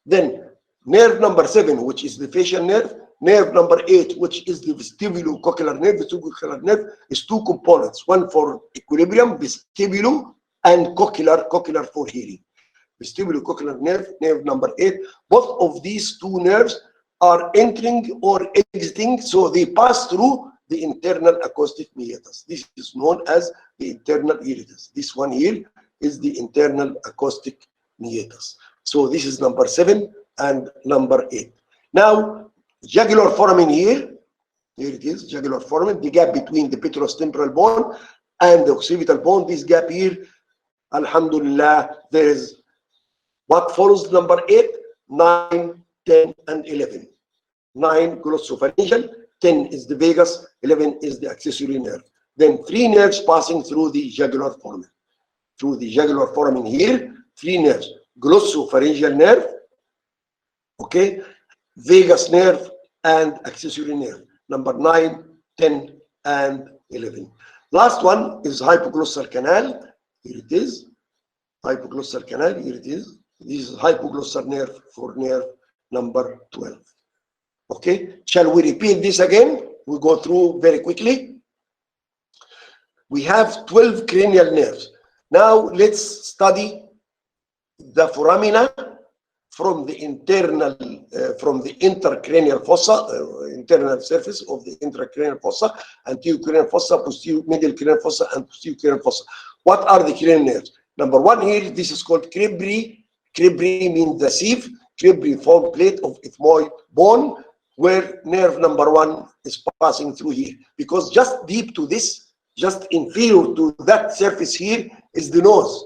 Then nerve number 7, which is the facial nerve, nerve number 8, which is the vestibulo-cochlear nerve. Vestibulo-cochlear nerve is 2 components, one for equilibrium, vestibulo, and cochlear for hearing. Vestibulo-cochlear nerve, nerve number 8. Both of these 2 nerves are entering or exiting, so they pass through the internal acoustic meatus. This is known as the internal meatus. This one here is the internal acoustic meatus. So this is number 7 and number 8. Now, jugular foramen here it is, jugular foramen, the gap between the petrostemporal bone and the occipital bone. This gap here, alhamdulillah, there is what follows number 8, 9, 10, and 11. 9 glossopharyngeal, 10 is the vagus, 11 is the accessory nerve. then 3 nerves passing through the jugular foramen. Through the jugular foramen here, 3 nerves. Glossopharyngeal nerve, okay, vagus nerve, and accessory nerve. Number 9, 10, and 11. Last one is hypoglossal canal. Here it is. Hypoglossal canal, here it is. This is hypoglossal nerve for nerve number 12. Okay, shall we repeat this again? We go through very quickly. We have 12 cranial nerves. Now let's study the foramina from the internal, from the intercranial fossa, internal surface of the intracranial fossa, anterior cranial fossa, posterior middle cranial fossa, and posterior cranial fossa. What are the cranial nerves? Number 1 here, this is called cribri. Cribri means the sieve, cribriform plate of ethmoid bone, where nerve number 1 is passing through here. Because just deep to this, just inferior to that surface here is the nose.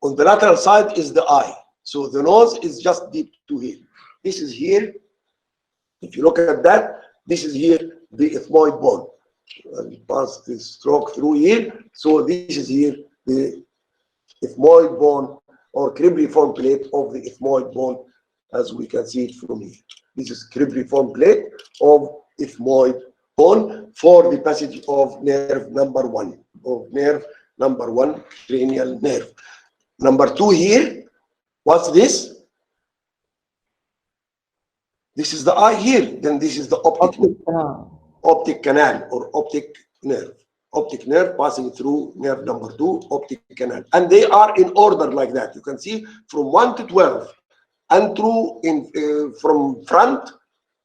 On the lateral side is the eye. So the nose is just deep to here. This is here. If you look at that, this is here the ethmoid bone. I'll pass this stroke through here. So this is here the ethmoid bone or cribriform plate of the ethmoid bone, as we can see it from here. This is cribriform plate of ethmoid bone for the passage of nerve number 1, cranial nerve. Number 2 here, what's this? This is the eye here. Then this is the optic canal or optic nerve. Optic nerve passing through nerve number 2, optic canal. And they are in order like that. You can see from 1 to 12 and through from front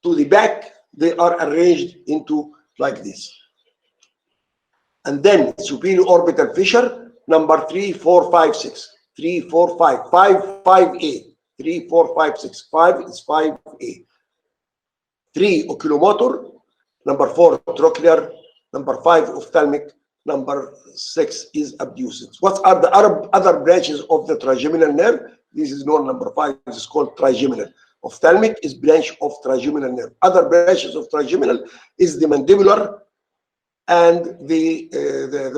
to the back, they are arranged into like this. And then superior orbital fissure, number 3, 4, 5, 6. 3, 4, 5, 5, 5A. 3, 4, 5, 6. 5 is 5A. 3, oculomotor. Number 4, trochlear. Number 5, ophthalmic. Number 6 is abducens. What are the other branches of the trigeminal nerve? This is known. Number 5 is called trigeminal. Ophthalmic is branch of trigeminal nerve. Other branches of trigeminal is the mandibular and the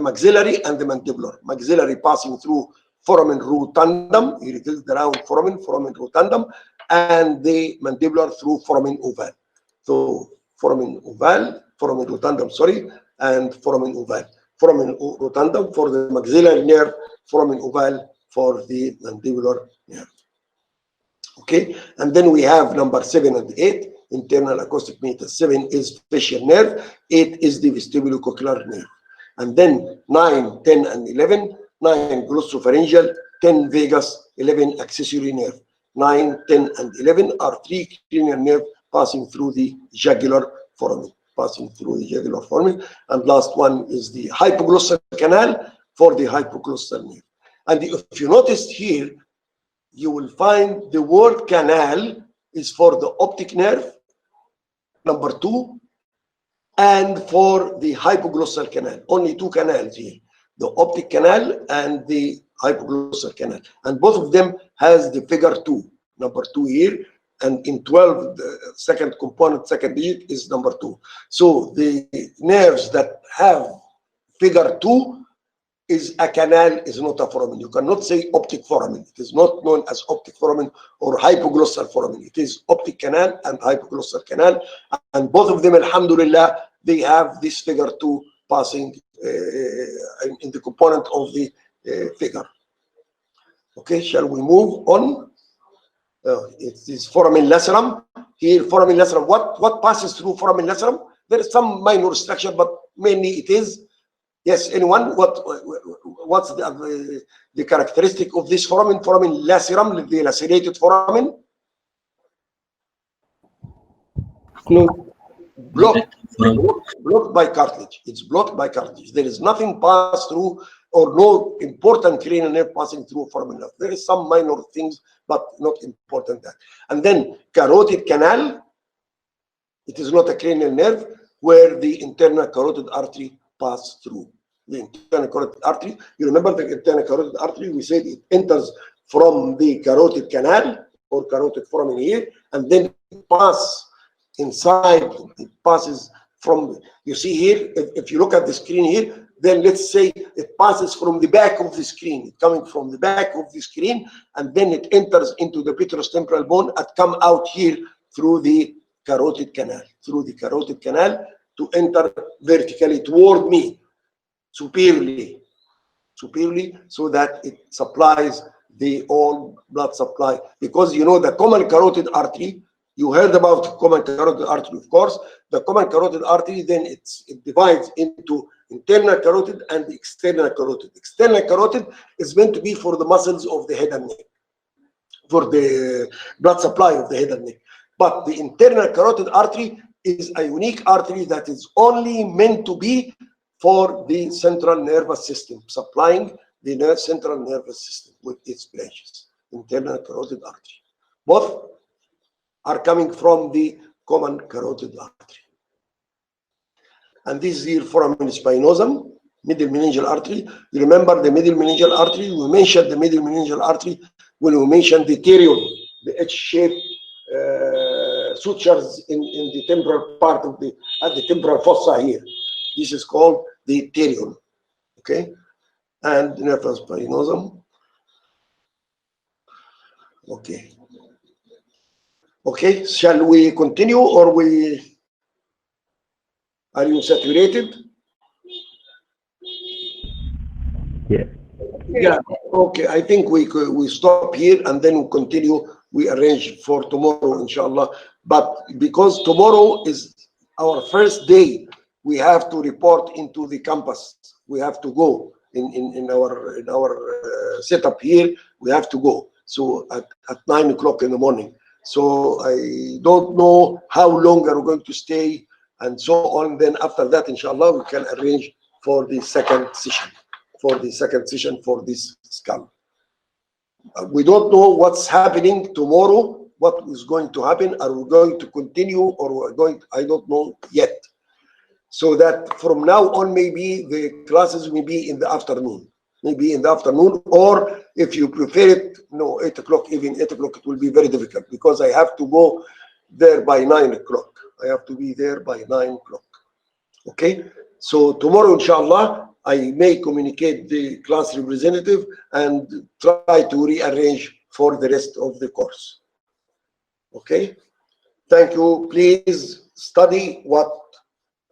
maxillary and the mandibular. Maxillary passing through foramen rotundum. Here it is, the round foramen rotundum, and the mandibular through foramen ovale. So foramen rotundum, sorry, and foramen ovale. Foramen rotundum for the maxillary nerve, foramen ovale for the mandibular nerve. Okay, and then we have number 7 and 8, internal acoustic meter. 7 is facial nerve, 8 is the vestibulocochlear nerve. And then 9, 10, and 11, 9 glossopharyngeal, 10 vagus, 11 accessory nerve. 9, 10, and 11 are 3 cranial nerve passing through the jugular foramen. And last one is the hypoglossal canal for the hypoglossal nerve. And if you notice here, you will find the word canal is for the optic nerve, number 2, and for the hypoglossal canal. Only 2 canals here, the optic canal and the hypoglossal canal. And both of them has the figure 2, number 2 here. And in 12, the second component, second digit is number 2. So the nerves that have figure 2 is a canal, is not a foramen. You cannot say optic foramen. It is not known as optic foramen or hypoglossal foramen. It is optic canal and hypoglossal canal. And both of them, alhamdulillah, they have this figure 2 passing in the component of the figure. Okay, shall we move on? It is foramen lacerum. Here, foramen lacerum. What passes through foramen lacerum? There is some minor structure, but mainly it is. Yes, anyone? What's the characteristic of this foramen? Foramen lacerum, the lacerated foramen. Blocked by cartilage. It's blocked by cartilage. There is nothing passed through, or no important cranial nerve passing through foramen lacerum. There is some minor things, but not important that. And then carotid canal. It is not a cranial nerve where the internal carotid artery pass through. The internal carotid artery. You remember the internal carotid artery? We said it enters from the carotid canal or carotid foramen here, and then it passes inside. It passes from. You see here, if you look at the screen here, then let's say it passes from the back of the screen, it's coming from the back of the screen, and then it enters into the petrostemporal bone and come out here through the carotid canal, to enter vertically toward me, superiorly, so that it supplies the all blood supply. Because you know the common carotid artery, you heard about common carotid artery, of course. The common carotid artery, then it divides into internal carotid and external carotid. External carotid is meant to be for the muscles of the head and neck, for the blood supply of the head and neck. But the internal carotid artery is a unique artery that is only meant to be for the central nervous system, supplying the central nervous system with its branches. Internal carotid artery. Both are coming from the common carotid artery. And this is the foramen spinosum, middle meningeal artery. You remember the middle meningeal artery? We mentioned the middle meningeal artery when we mentioned the pterion, the H-shaped sutures in the temporal part of the, at the temporal fossa here. This is called the pterion, okay? And nervus spinosum. Okay. Okay, shall we continue, or are you saturated? Yeah. Yeah, okay, I think we stop here and then we continue. We arrange for tomorrow, inshallah. But because tomorrow is our first day, we have to report into the campus. We have to go in our setup here. We have to go. So at 9 o'clock in the morning. So I don't know how long are we going to stay and so on. Then after that, inshallah, we can arrange for the second session. For this skull. We don't know what's happening tomorrow, what is going to happen. Are we going to continue, or we're going, I don't know yet. So that from now on, maybe the classes will be in the afternoon. Maybe in the afternoon, or if you prefer it, no, 8 o'clock, even 8 o'clock, it will be very difficult because I have to go there by 9 o'clock. I have to be there by 9 o'clock. Okay? So tomorrow, inshallah, I may communicate the class representative and try to rearrange for the rest of the course. Okay? Thank you. Please study what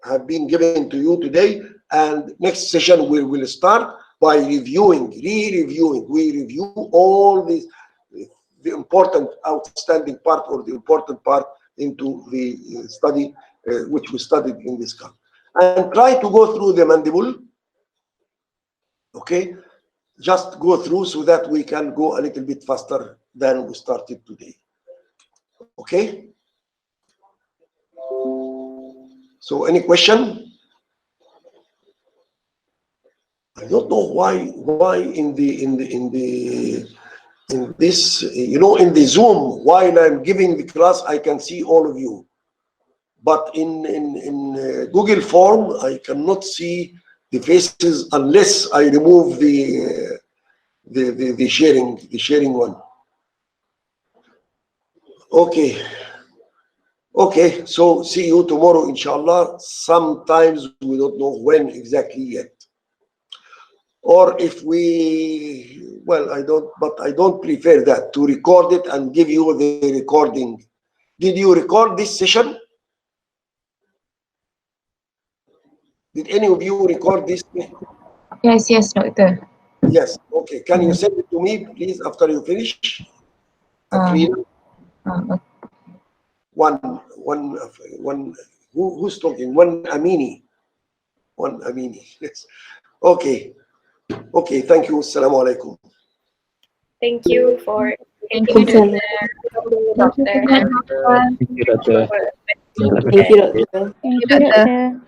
have been given to you today, and next session we will start by reviewing, re-reviewing. We review all the important outstanding part, or the important part into the study which we studied in this class. And try to go through the mandible. Okay, just go through so that we can go a little bit faster than we started today. Okay. So any question? I don't know why in this, you know, in the Zoom, while I'm giving the class, I can see all of you. But in Google Form, I cannot see the faces unless I remove the sharing one. Okay. Okay, so see you tomorrow, inshallah. Sometimes we don't know when exactly yet. Or if we, well, I don't prefer that, to record it and give you the recording. Did you record this session? Did any of you record this? Yes, doctor. Yes. Okay. Can you send it to me, please, after you finish? Okay. Who's talking? One Amini. Yes. Okay. Okay. Thank you. Assalamu alaikum. Thank you for Thank taking you. the doctor. Thank you, Doctor. For Thank you, Doctor. Thank you, doctor.